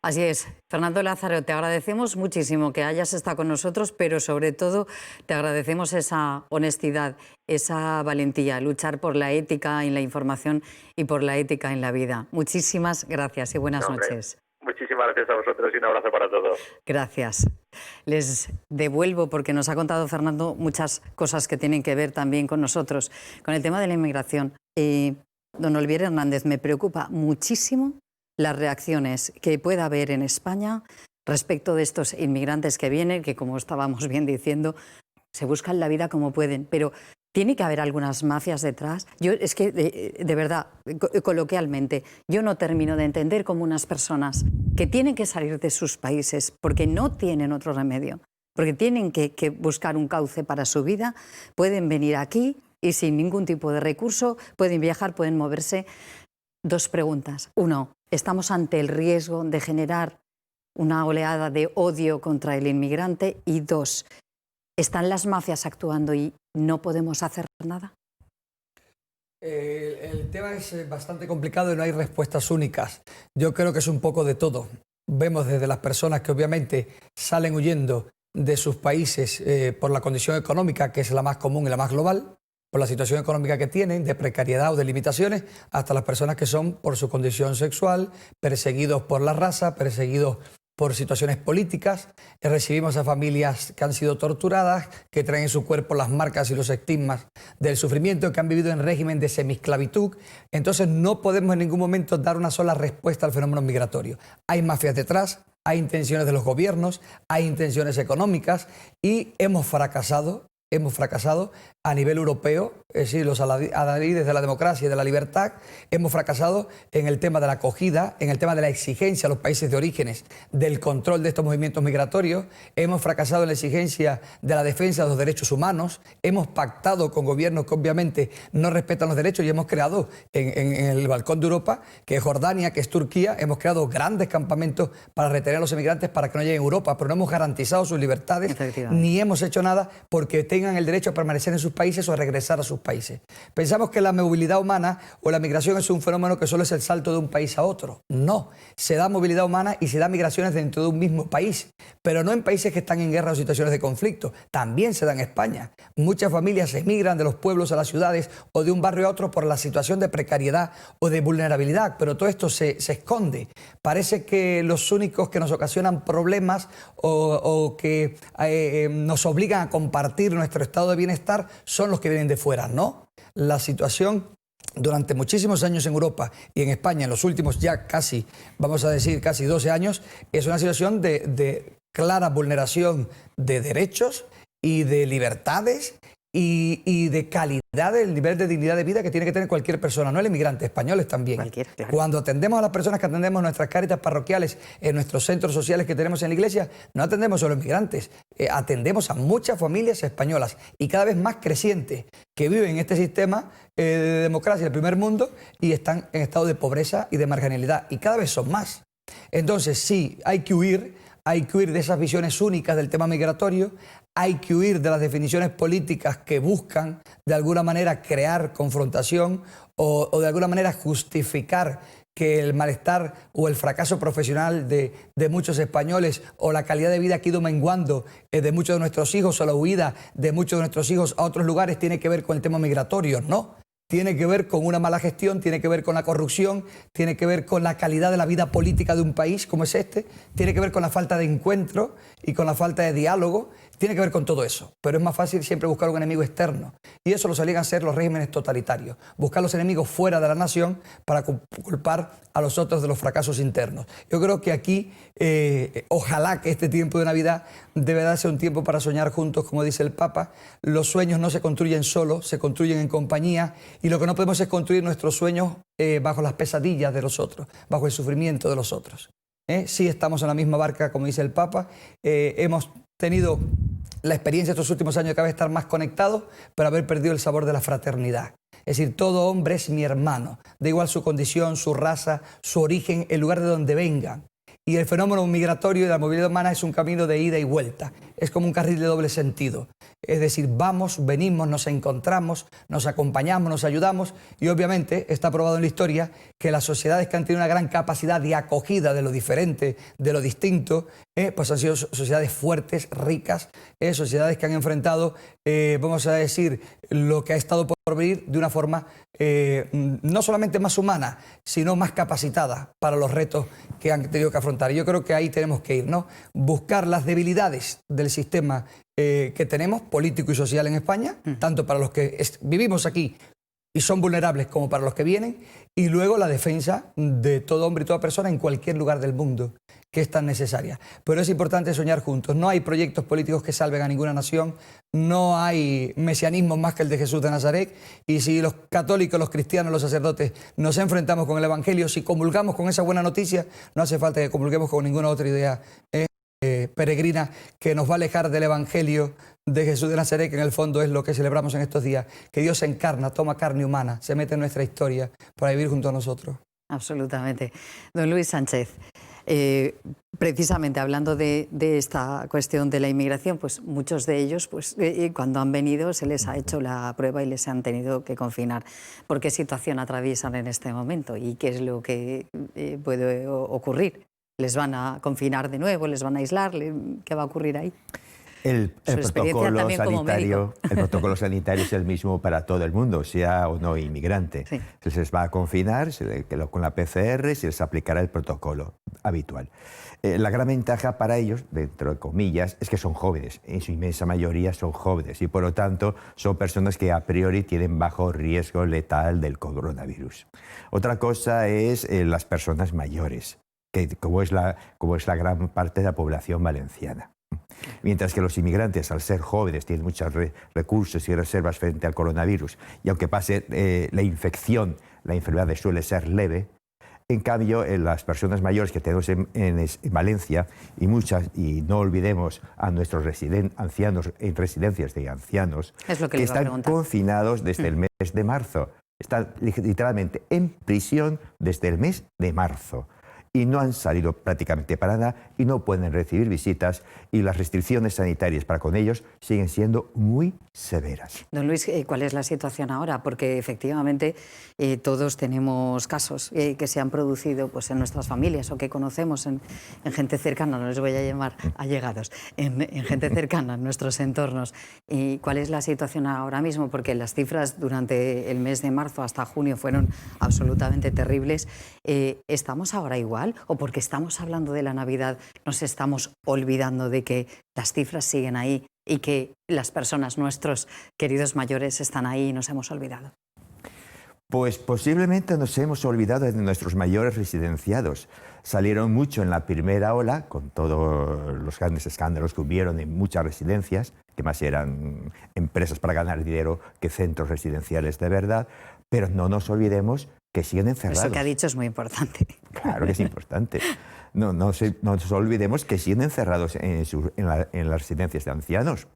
Así es. Fernando Lázaro, te agradecemos muchísimo que hayas estado con nosotros, pero sobre todo te agradecemos esa honestidad, esa valentía, luchar por la ética en la información y por la ética en la vida. Muchísimas gracias y buenas noches. Muchísimas gracias a vosotros y un abrazo para todos. Gracias. Les devuelvo, porque nos ha contado Fernando muchas cosas que tienen que ver también con nosotros, con el tema de la inmigración. Don Olivier Hernández, me preocupa muchísimo las reacciones que pueda haber en España respecto de estos inmigrantes que vienen, que como estábamos bien diciendo, se buscan la vida como pueden, pero tiene que haber algunas mafias detrás. Yo es que, de verdad, coloquialmente, yo no termino de entender cómo unas personas que tienen que salir de sus países porque no tienen otro remedio, porque tienen que buscar un cauce para su vida, pueden venir aquí y sin ningún tipo de recurso, pueden viajar, pueden moverse. Dos preguntas. Uno, ¿estamos ante el riesgo de generar una oleada de odio contra el inmigrante? Y dos, ¿están las mafias actuando y no podemos hacer nada? El tema es bastante complicado y no hay respuestas únicas. Yo creo que es un poco de todo. Vemos desde las personas que obviamente salen huyendo de sus países por la condición económica, que es la más común y la más global, por la situación económica que tienen, de precariedad o de limitaciones, hasta las personas que son por su condición sexual, perseguidos por la raza, perseguidos por situaciones políticas. Recibimos a familias que han sido torturadas, que traen en su cuerpo las marcas y los estigmas del sufrimiento, que han vivido en régimen de semiesclavitud. Entonces no podemos en ningún momento dar una sola respuesta al fenómeno migratorio. Hay mafias detrás, hay intenciones de los gobiernos, hay intenciones económicas y hemos fracasado a nivel europeo, es decir, los adalides de la democracia y de la libertad. Hemos fracasado en el tema de la acogida, en el tema de la exigencia a los países de orígenes del control de estos movimientos migratorios. Hemos fracasado en la exigencia de la defensa de los derechos humanos. Hemos pactado con gobiernos que obviamente no respetan los derechos y hemos creado en el balcón de Europa, que es Jordania, que es Turquía, hemos creado grandes campamentos para retener a los emigrantes para que no lleguen a Europa, pero no hemos garantizado sus libertades ni hemos hecho nada porque tengan el derecho a permanecer en sus países o a regresar a sus países. Pensamos que la movilidad humana o la migración es un fenómeno que solo es el salto de un país a otro. No, se da movilidad humana y se da migraciones dentro de un mismo país, pero no en países que están en guerra o situaciones de conflicto. También se da en España. Muchas familias emigran de los pueblos a las ciudades o de un barrio a otro por la situación de precariedad o de vulnerabilidad, pero todo esto se esconde. Parece que los únicos que nos ocasionan problemas o que nos obligan a compartir nuestro estado de bienestar son los que vienen de fuera. No, la situación durante muchísimos años en Europa y en España, en los últimos ya casi, vamos a decir, casi 12 años, es una situación de clara vulneración de derechos y de libertades y de calidad del nivel de dignidad de vida que tiene que tener cualquier persona, no el inmigrante, españoles también. Claro. Cuando atendemos a las personas que atendemos en nuestras cáritas parroquiales, en nuestros centros sociales que tenemos en la iglesia, no atendemos solo a los inmigrantes, atendemos a muchas familias españolas y cada vez más crecientes que viven en este sistema de democracia del primer mundo y están en estado de pobreza y de marginalidad y cada vez son más. Entonces sí, hay que huir de esas visiones únicas del tema migratorio, hay que huir de las definiciones políticas que buscan de alguna manera crear confrontación o de alguna manera justificar que el malestar o el fracaso profesional de muchos españoles o la calidad de vida que ha ido menguando de muchos de nuestros hijos o la huida de muchos de nuestros hijos a otros lugares tiene que ver con el tema migratorio. No. Tiene que ver con una mala gestión, tiene que ver con la corrupción, tiene que ver con la calidad de la vida política de un país como es este, tiene que ver con la falta de encuentro y con la falta de diálogo tiene que ver con todo eso, pero es más fácil siempre buscar un enemigo externo. Y eso lo solían hacer los regímenes totalitarios, buscar los enemigos fuera de la nación para culpar a los otros de los fracasos internos. Yo creo que aquí, ojalá que este tiempo de Navidad debe darse un tiempo para soñar juntos, como dice el Papa. Los sueños no se construyen solos, se construyen en compañía, y lo que no podemos es construir nuestros sueños bajo las pesadillas de los otros, bajo el sufrimiento de los otros. Sí estamos en la misma barca, como dice el Papa, hemos tenido la experiencia estos últimos años de cada vez estar más conectados, pero haber perdido el sabor de la fraternidad. Es decir, todo hombre es mi hermano, da igual su condición, su raza, su origen, el lugar de donde vengan. Y el fenómeno migratorio de la movilidad humana es un camino de ida y vuelta, es como un carril de doble sentido. Es decir, vamos, venimos, nos encontramos, nos acompañamos, nos ayudamos, y obviamente está probado en la historia que las sociedades que han tenido una gran capacidad de acogida de lo diferente, de lo distinto, pues han sido sociedades fuertes, ricas, sociedades que han enfrentado, vamos a decir, lo que ha estado por venir de una forma no solamente más humana, sino más capacitada para los retos que han tenido que afrontar. Yo creo que ahí tenemos que ir, ¿no? Buscar las debilidades del sistema que tenemos, político y social en España, tanto para los que vivimos aquí y son vulnerables como para los que vienen, y luego la defensa de todo hombre y toda persona en cualquier lugar del mundo, que es tan necesaria. Pero es importante soñar juntos. No hay proyectos políticos que salven a ninguna nación, no hay mesianismo más que el de Jesús de Nazaret, y si los católicos, los cristianos, los sacerdotes nos enfrentamos con el Evangelio, si comulgamos con esa buena noticia, no hace falta que comulguemos con ninguna otra idea peregrina que nos va a alejar del Evangelio de Jesús de Nazaret, que en el fondo es lo que celebramos en estos días, que Dios se encarna, toma carne humana, se mete en nuestra historia para vivir junto a nosotros. Absolutamente. Don Luis Sánchez, precisamente hablando de esta cuestión de la inmigración, pues muchos de ellos, pues cuando han venido se les ha hecho la prueba y les han tenido que confinar. ¿Por qué situación atraviesan en este momento y qué es lo que puede ocurrir? ¿Les van a confinar de nuevo? ¿Les van a aislar? ¿Qué va a ocurrir ahí? El protocolo sanitario es el mismo para todo el mundo, sea o no inmigrante. Sí. Se les va a confinar con la PCR, se les aplicará el protocolo habitual. La gran ventaja para ellos, dentro de comillas, es que son jóvenes. En su inmensa mayoría son jóvenes y, por lo tanto, son personas que a priori tienen bajo riesgo letal del coronavirus. Otra cosa es las personas mayores, como es la gran parte de la población valenciana. Mientras que los inmigrantes, al ser jóvenes, tienen muchos recursos y reservas frente al coronavirus, y aunque pase la infección, la enfermedad suele ser leve. En cambio, las personas mayores que tenemos en Valencia, y no olvidemos a nuestros ancianos en residencias de ancianos, que están confinados desde el mes de marzo. Están literalmente en prisión desde el mes de marzo. Y no han salido prácticamente para nada y no pueden recibir visitas, y las restricciones sanitarias para con ellos siguen siendo muy severas. Don Luis, ¿cuál es la situación ahora? Porque efectivamente todos tenemos casos que se han producido pues, en nuestras familias o que conocemos en gente cercana, no les voy a llamar allegados, en gente cercana, en nuestros entornos. ¿Y cuál es la situación ahora mismo? Porque las cifras durante el mes de marzo hasta junio fueron absolutamente terribles. ¿Estamos ahora igual? ¿O porque estamos hablando de la Navidad nos estamos olvidando de que las cifras siguen ahí y que las personas, nuestros queridos mayores, están ahí y nos hemos olvidado? Pues posiblemente nos hemos olvidado de nuestros mayores residenciados. Salieron mucho en la primera ola, con todos los grandes escándalos que hubieron en muchas residencias, que más eran empresas para ganar dinero que centros residenciales de verdad, pero no nos olvidemos que siguen encerrados. Eso que ha dicho es muy importante. Claro que es importante. No nos olvidemos que siguen encerrados en las residencias de ancianos,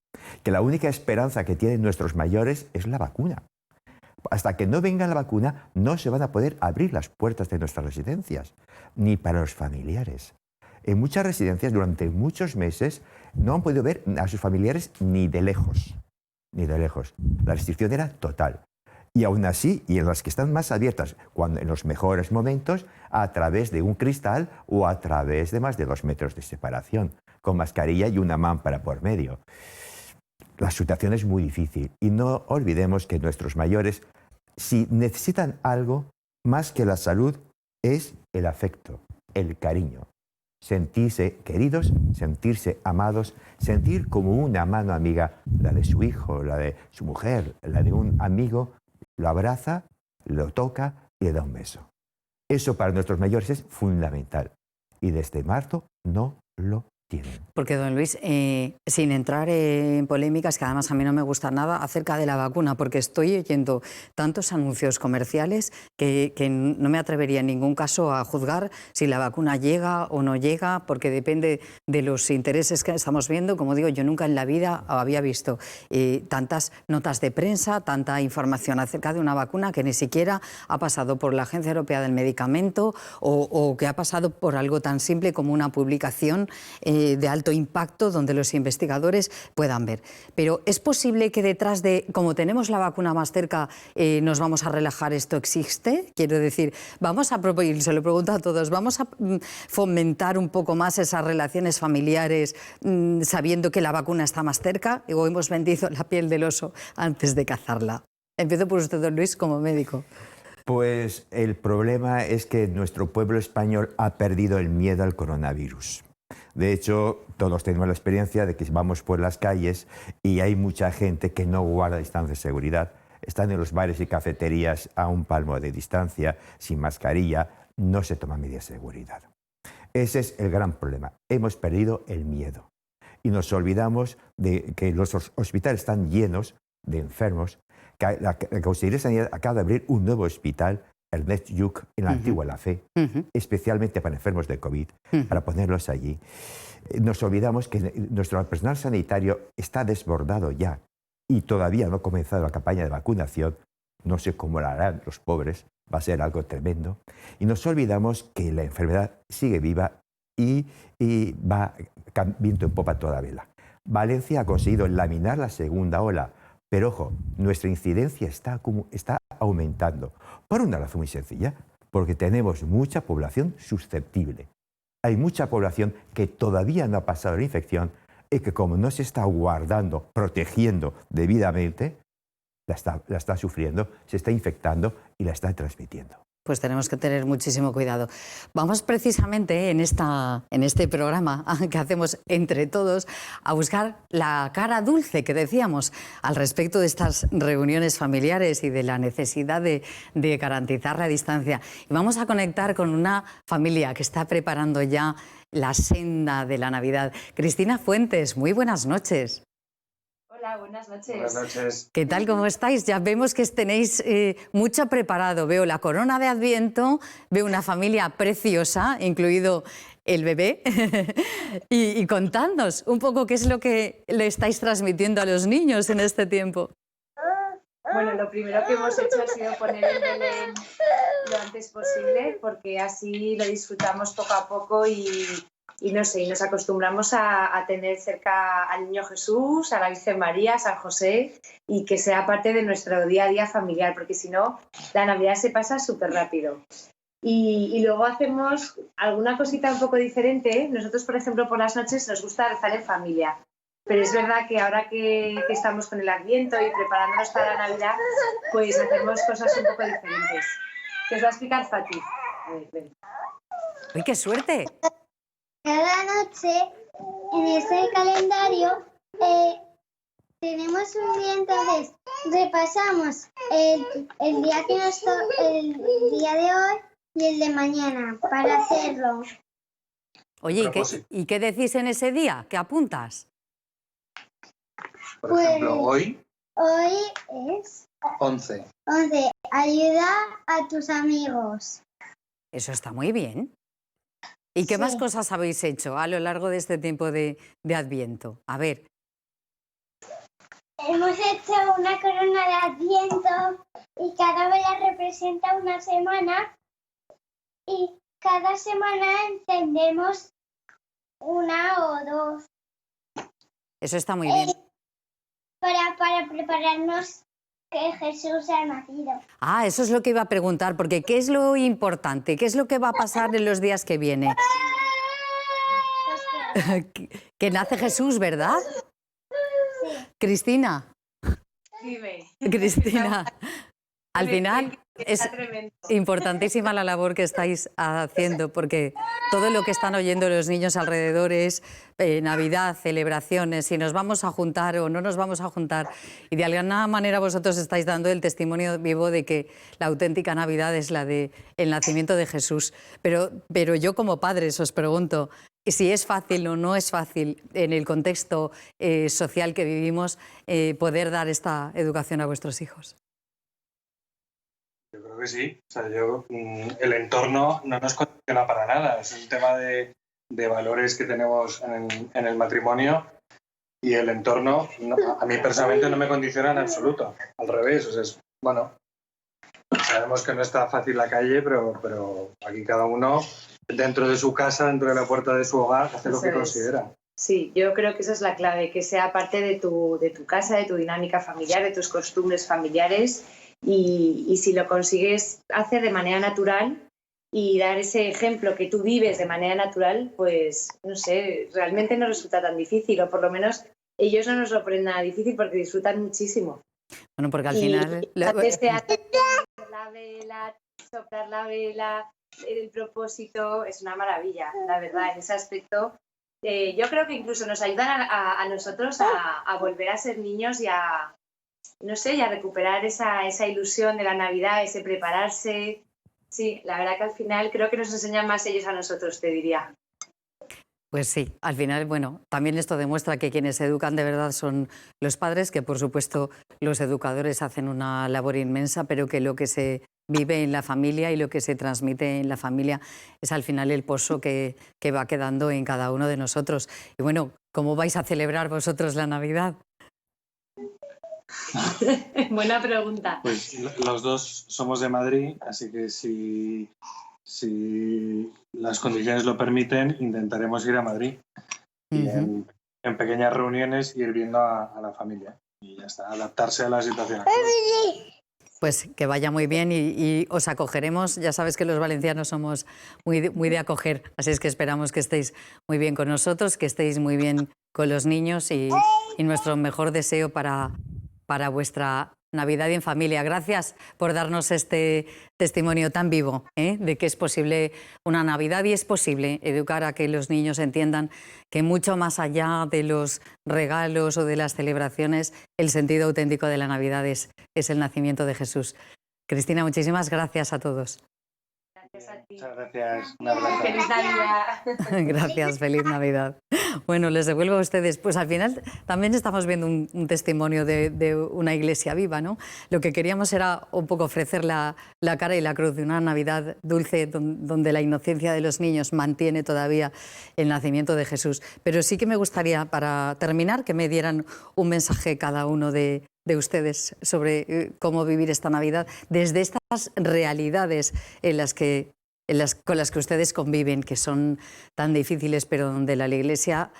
que la única esperanza que tienen nuestros mayores es la vacuna. Hasta que no venga la vacuna, no se van a poder abrir las puertas de nuestras residencias, ni para los familiares. En muchas residencias, durante muchos meses, no han podido ver a sus familiares ni de lejos. Ni de lejos. La restricción era total. Y aún así, y en las que están más abiertas, en los mejores momentos, a través de un cristal o a través de más de 2 metros de separación, con mascarilla y una mámpara por medio. La situación es muy difícil y no olvidemos que nuestros mayores, si necesitan algo más que la salud, es el afecto, el cariño. sentirse queridos, sentirse amados, sentir como una mano amiga, la de su hijo, la de su mujer, la de un amigo, lo abraza, lo toca y le da un beso. Eso para nuestros mayores es fundamental. Y desde marzo no lo tienen. Porque, don Luis, sin entrar en polémicas, que además a mí no me gusta nada, acerca de la vacuna, porque estoy oyendo tantos anuncios comerciales que no me atrevería en ningún caso a juzgar si la vacuna llega o no llega, porque depende de los intereses que estamos viendo. Como digo, yo nunca en la vida había visto tantas notas de prensa, tanta información acerca de una vacuna que ni siquiera ha pasado por la Agencia Europea del Medicamento o que ha pasado por algo tan simple como una publicación de alto impacto donde los investigadores puedan ver. Pero ¿es posible que detrás de, como tenemos la vacuna más cerca, nos vamos a relajar? ¿Esto existe? Quiero decir, vamos a proponer, se lo pregunto a todos, ¿vamos a fomentar un poco más esas relaciones familiares sabiendo que la vacuna está más cerca? ¿O hemos vendido la piel del oso antes de cazarla? Empiezo por usted, don Luis, como médico. Pues el problema es que nuestro pueblo español ha perdido el miedo al coronavirus. De hecho, todos tenemos la experiencia de que vamos por las calles y hay mucha gente que no guarda distancia de seguridad. Están en los bares y cafeterías a un palmo de distancia, sin mascarilla, no se toman medidas de seguridad. Ese es el gran problema. Hemos perdido el miedo y nos olvidamos de que los hospitales están llenos de enfermos. La Consejería de Sanidad acaba de abrir un nuevo hospital, Ernest Lluch, en la antigua La Fe, especialmente para enfermos de COVID, para ponerlos allí. Nos olvidamos que nuestro personal sanitario está desbordado ya y todavía no ha comenzado la campaña de vacunación. No sé cómo lo harán los pobres, va a ser algo tremendo. Y nos olvidamos que la enfermedad sigue viva y va viento en popa toda vela. Valencia ha conseguido laminar la segunda ola, pero ojo, nuestra incidencia está aumentando por una razón muy sencilla, porque tenemos mucha población susceptible. Hay mucha población que todavía no ha pasado la infección y que como no se está guardando, protegiendo debidamente, la está sufriendo, se está infectando y la está transmitiendo. Pues tenemos que tener muchísimo cuidado. Vamos precisamente en este programa que hacemos entre todos a buscar la cara dulce que decíamos al respecto de estas reuniones familiares y de la necesidad de garantizar la distancia. Y vamos a conectar con una familia que está preparando ya la senda de la Navidad. Cristina Fuentes, muy buenas noches. Hola, buenas noches. Buenas noches. ¿Qué tal? ¿Cómo estáis? Ya vemos que tenéis mucho preparado. Veo la corona de Adviento, veo una familia preciosa, incluido el bebé. y contadnos un poco qué es lo que le estáis transmitiendo a los niños en este tiempo. Bueno, lo primero que hemos hecho ha sido poner el Belén lo antes posible, porque así lo disfrutamos poco a poco y no sé, y nos acostumbramos a tener cerca al Niño Jesús, a la Virgen María, a San José, y que sea parte de nuestro día a día familiar, porque si no, la Navidad se pasa súper rápido. Y luego hacemos alguna cosita un poco diferente. Nosotros, por ejemplo, por las noches nos gusta rezar en familia, pero es verdad que ahora que estamos con el Adviento y preparándonos para la Navidad, pues hacemos cosas un poco diferentes. Que os va a explicar Fati. A ver, ven. ¡Uy, qué suerte! Cada noche en ese calendario tenemos un día, entonces repasamos el día el día de hoy y el de mañana para hacerlo. Oye, ¿y qué decís en ese día? ¿Qué apuntas? Por ejemplo, hoy es 11. Ayuda a tus amigos. Eso está muy bien. ¿Y qué más cosas habéis hecho a lo largo de este tiempo de Adviento? A ver. Hemos hecho una corona de Adviento y cada vela representa una semana y cada semana encendemos una o dos. Eso está muy bien. Para prepararnos que Jesús ha nacido. Ah, eso es lo que iba a preguntar, porque ¿qué es lo importante? ¿Qué es lo que va a pasar en los días que vienen? Que nace Jesús, ¿verdad? Sí. Cristina. Dime. Cristina, al final Es importantísima la labor que estáis haciendo, porque todo lo que están oyendo los niños alrededor es Navidad, celebraciones, si nos vamos a juntar o no nos vamos a juntar. Y de alguna manera vosotros estáis dando el testimonio vivo de que la auténtica Navidad es la del nacimiento de Jesús. Pero yo como padres os pregunto si es fácil o no es fácil en el contexto social que vivimos poder dar esta educación a vuestros hijos. Yo creo que sí. O sea, el entorno no nos condiciona para nada. Es un tema de valores que tenemos en el matrimonio y el entorno a mí personalmente no me condiciona en absoluto. Al revés. O sea, bueno, sabemos que no está fácil la calle, pero aquí cada uno, dentro de su casa, dentro de la puerta de su hogar, hace lo que considera. Sí, yo creo que esa es la clave, que sea parte de tu casa, de tu dinámica familiar, de tus costumbres familiares. Y si lo consigues hacer de manera natural y dar ese ejemplo que tú vives de manera natural, pues, no sé, realmente no resulta tan difícil, o por lo menos ellos no nos lo ponen nada difícil porque disfrutan muchísimo. Bueno, porque al final... la vela, soplar la vela, el propósito, es una maravilla, la verdad, en ese aspecto. Yo creo que incluso nos ayudan a nosotros a volver a ser niños y a... no sé, y a recuperar esa ilusión de la Navidad, ese prepararse. Sí, la verdad que al final creo que nos enseñan más ellos a nosotros, te diría. Pues sí, al final, bueno, también esto demuestra que quienes educan de verdad son los padres, que por supuesto los educadores hacen una labor inmensa, pero que lo que se vive en la familia y lo que se transmite en la familia es al final el pozo que va quedando en cada uno de nosotros. Y bueno, ¿cómo vais a celebrar vosotros la Navidad? Buena pregunta. Pues los dos somos de Madrid, así que si las condiciones lo permiten, intentaremos ir a Madrid y en pequeñas reuniones ir viendo a la familia y ya está, adaptarse a la situación actual. Pues que vaya muy bien y os acogeremos. Ya sabes que los valencianos somos muy de acoger, así es que esperamos que estéis muy bien con nosotros, que estéis muy bien con los niños y nuestro mejor deseo para vuestra Navidad y en familia. Gracias por darnos este testimonio tan vivo de que es posible una Navidad y es posible educar a que los niños entiendan que mucho más allá de los regalos o de las celebraciones, el sentido auténtico de la Navidad es el nacimiento de Jesús. Cristina, muchísimas gracias a todos. Gracias a ti. Muchas gracias. Un abrazo. Feliz Navidad. Gracias, feliz Navidad. Bueno, les devuelvo a ustedes. Pues al final también estamos viendo un testimonio de una iglesia viva, ¿no? Lo que queríamos era un poco ofrecer la cara y la cruz de una Navidad dulce donde la inocencia de los niños mantiene todavía el nacimiento de Jesús. Pero sí que me gustaría, para terminar, que me dieran un mensaje cada uno de ustedes sobre cómo vivir esta Navidad desde estas realidades con las que ustedes conviven, que son tan difíciles, pero donde la Iglesia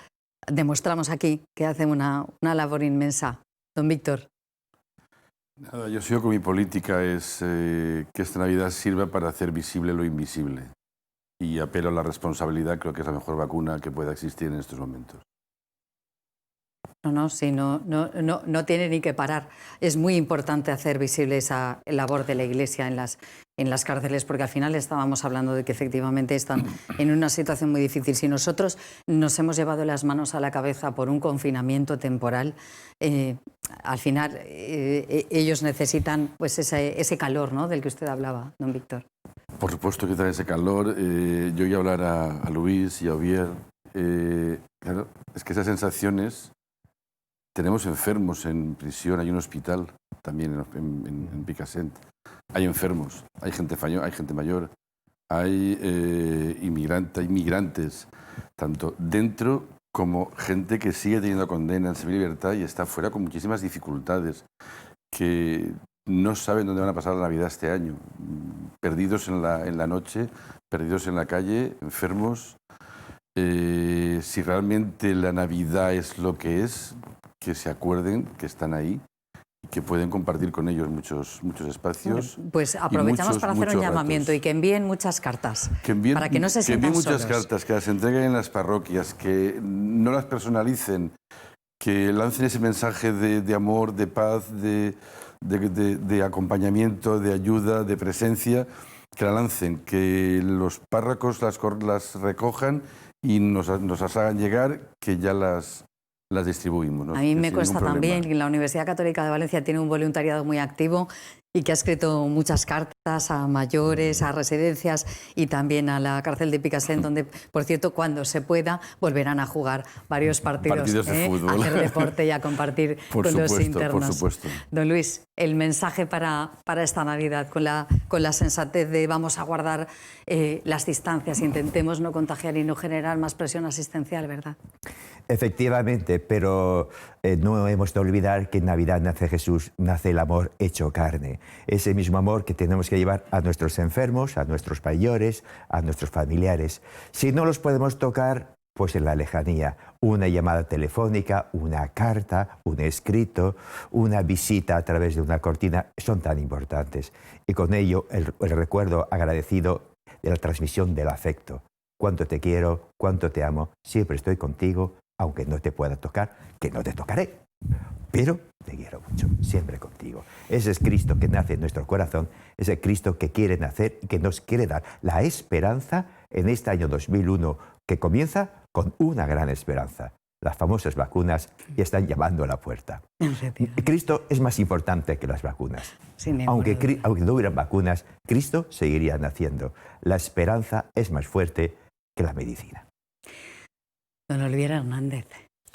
demostramos aquí que hace una labor inmensa. Don Víctor. Nada, yo sigo con mi política, es que esta Navidad sirva para hacer visible lo invisible. Y apelo a la responsabilidad, creo que es la mejor vacuna que pueda existir en estos momentos. No tiene ni que parar. Es muy importante hacer visible esa labor de la Iglesia en las cárceles, porque al final estábamos hablando de que efectivamente están en una situación muy difícil. Si nosotros nos hemos llevado las manos a la cabeza por un confinamiento temporal, al final ellos necesitan pues ese calor, ¿no?, del que usted hablaba, don Víctor. Por supuesto que está ese calor. Yo voy a hablar a Luis y a Ovier. Claro, es que esas sensaciones... Tenemos enfermos en prisión, hay un hospital también en Picassent. Hay enfermos, hay gente mayor, hay inmigrantes, tanto dentro como gente que sigue teniendo condena en semilibertad y está fuera con muchísimas dificultades, que no saben dónde van a pasar la Navidad este año, perdidos en la noche, perdidos en la calle, enfermos. Si realmente la Navidad es lo que es, que se acuerden que están ahí y que pueden compartir con ellos muchos espacios. Pues aprovechamos para hacer un llamamiento y que envíen muchas cartas para que no se sientan solos. Que envíen muchas cartas, que las entreguen en las parroquias, que no las personalicen, que lancen ese mensaje de amor, de paz, de de acompañamiento, de ayuda, de presencia, que la lancen, que los párrocos las recojan y nos las hagan llegar, que ya las distribuimos, ¿no? A mí me cuesta también, y la Universidad Católica de Valencia tiene un voluntariado muy activo y que ha escrito muchas cartas a mayores, a residencias y también a la cárcel de Picassent, donde, por cierto, cuando se pueda, volverán a jugar varios partidos de fútbol. A hacer deporte y a compartir con los internos. Por supuesto. Don Luis, el mensaje para esta Navidad, con la sensatez de vamos a guardar las distancias, intentemos no contagiar y no generar más presión asistencial, ¿verdad? Efectivamente, pero no hemos de olvidar que en Navidad nace Jesús, nace el amor hecho carne. Ese mismo amor que tenemos que llevar a nuestros enfermos, a nuestros mayores, a nuestros familiares. Si no los podemos tocar, pues en la lejanía. Una llamada telefónica, una carta, un escrito, una visita a través de una cortina son tan importantes. Y con ello el recuerdo agradecido de la transmisión del afecto. Cuánto te quiero, cuánto te amo, siempre estoy contigo, aunque no te pueda tocar, que no te tocaré. Pero te quiero mucho, siempre contigo. Ese es Cristo que nace en nuestro corazón, ese Cristo que quiere nacer y que nos quiere dar la esperanza en este año 2001, que comienza con una gran esperanza. Las famosas vacunas ya están llamando a la puerta. Cristo es más importante que las vacunas. Aunque no hubieran vacunas, Cristo seguiría naciendo. La esperanza es más fuerte que la medicina. Don Olivier Hernández,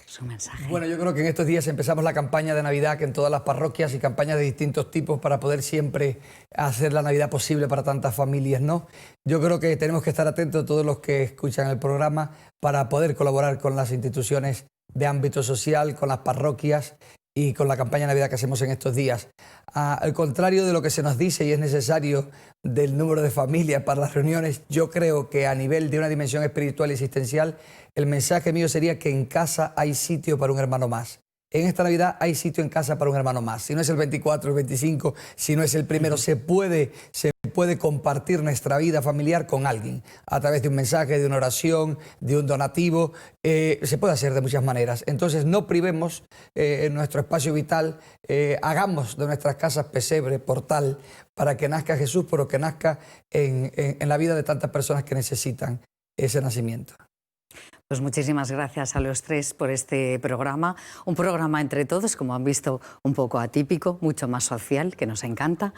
su mensaje. Bueno, yo creo que en estos días empezamos la campaña de Navidad, que en todas las parroquias y campañas de distintos tipos para poder siempre hacer la Navidad posible para tantas familias, ¿no? Yo creo que tenemos que estar atentos todos los que escuchan el programa para poder colaborar con las instituciones de ámbito social, con las parroquias y con la campaña de Navidad que hacemos en estos días. Al contrario de lo que se nos dice y es necesario del número de familias para las reuniones, yo creo que a nivel de una dimensión espiritual y existencial, el mensaje mío sería que en casa hay sitio para un hermano más. En esta Navidad hay sitio en casa para un hermano más. Si no es el 24, el 25, si no es el primero, se puede compartir nuestra vida familiar con alguien a través de un mensaje, de una oración, de un donativo. Se puede hacer de muchas maneras. Entonces no privemos nuestro espacio vital, hagamos de nuestras casas pesebre, portal, para que nazca Jesús, pero que nazca en la vida de tantas personas que necesitan ese nacimiento. Pues muchísimas gracias a los tres por este programa. Un programa entre todos, como han visto, un poco atípico, mucho más social, que nos encanta.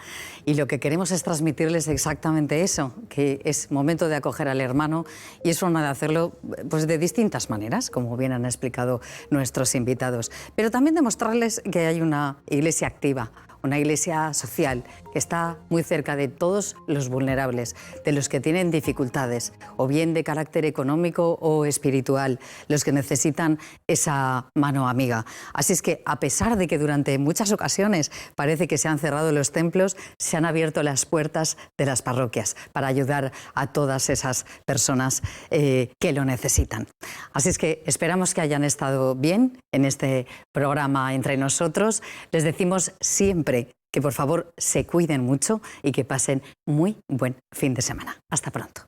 Y lo que queremos es transmitirles exactamente eso, que es momento de acoger al hermano y es forma de hacerlo pues, de distintas maneras, como bien han explicado nuestros invitados. Pero también demostrarles que hay una iglesia activa, una iglesia social que está muy cerca de todos los vulnerables, de los que tienen dificultades, o bien de carácter económico o espiritual, los que necesitan esa mano amiga. Así es que, a pesar de que durante muchas ocasiones parece que se han cerrado los templos, se han abierto las puertas de las parroquias para ayudar a todas esas personas que lo necesitan. Así es que esperamos que hayan estado bien en este programa entre nosotros. Les decimos siempre que por favor se cuiden mucho y que pasen muy buen fin de semana. Hasta pronto.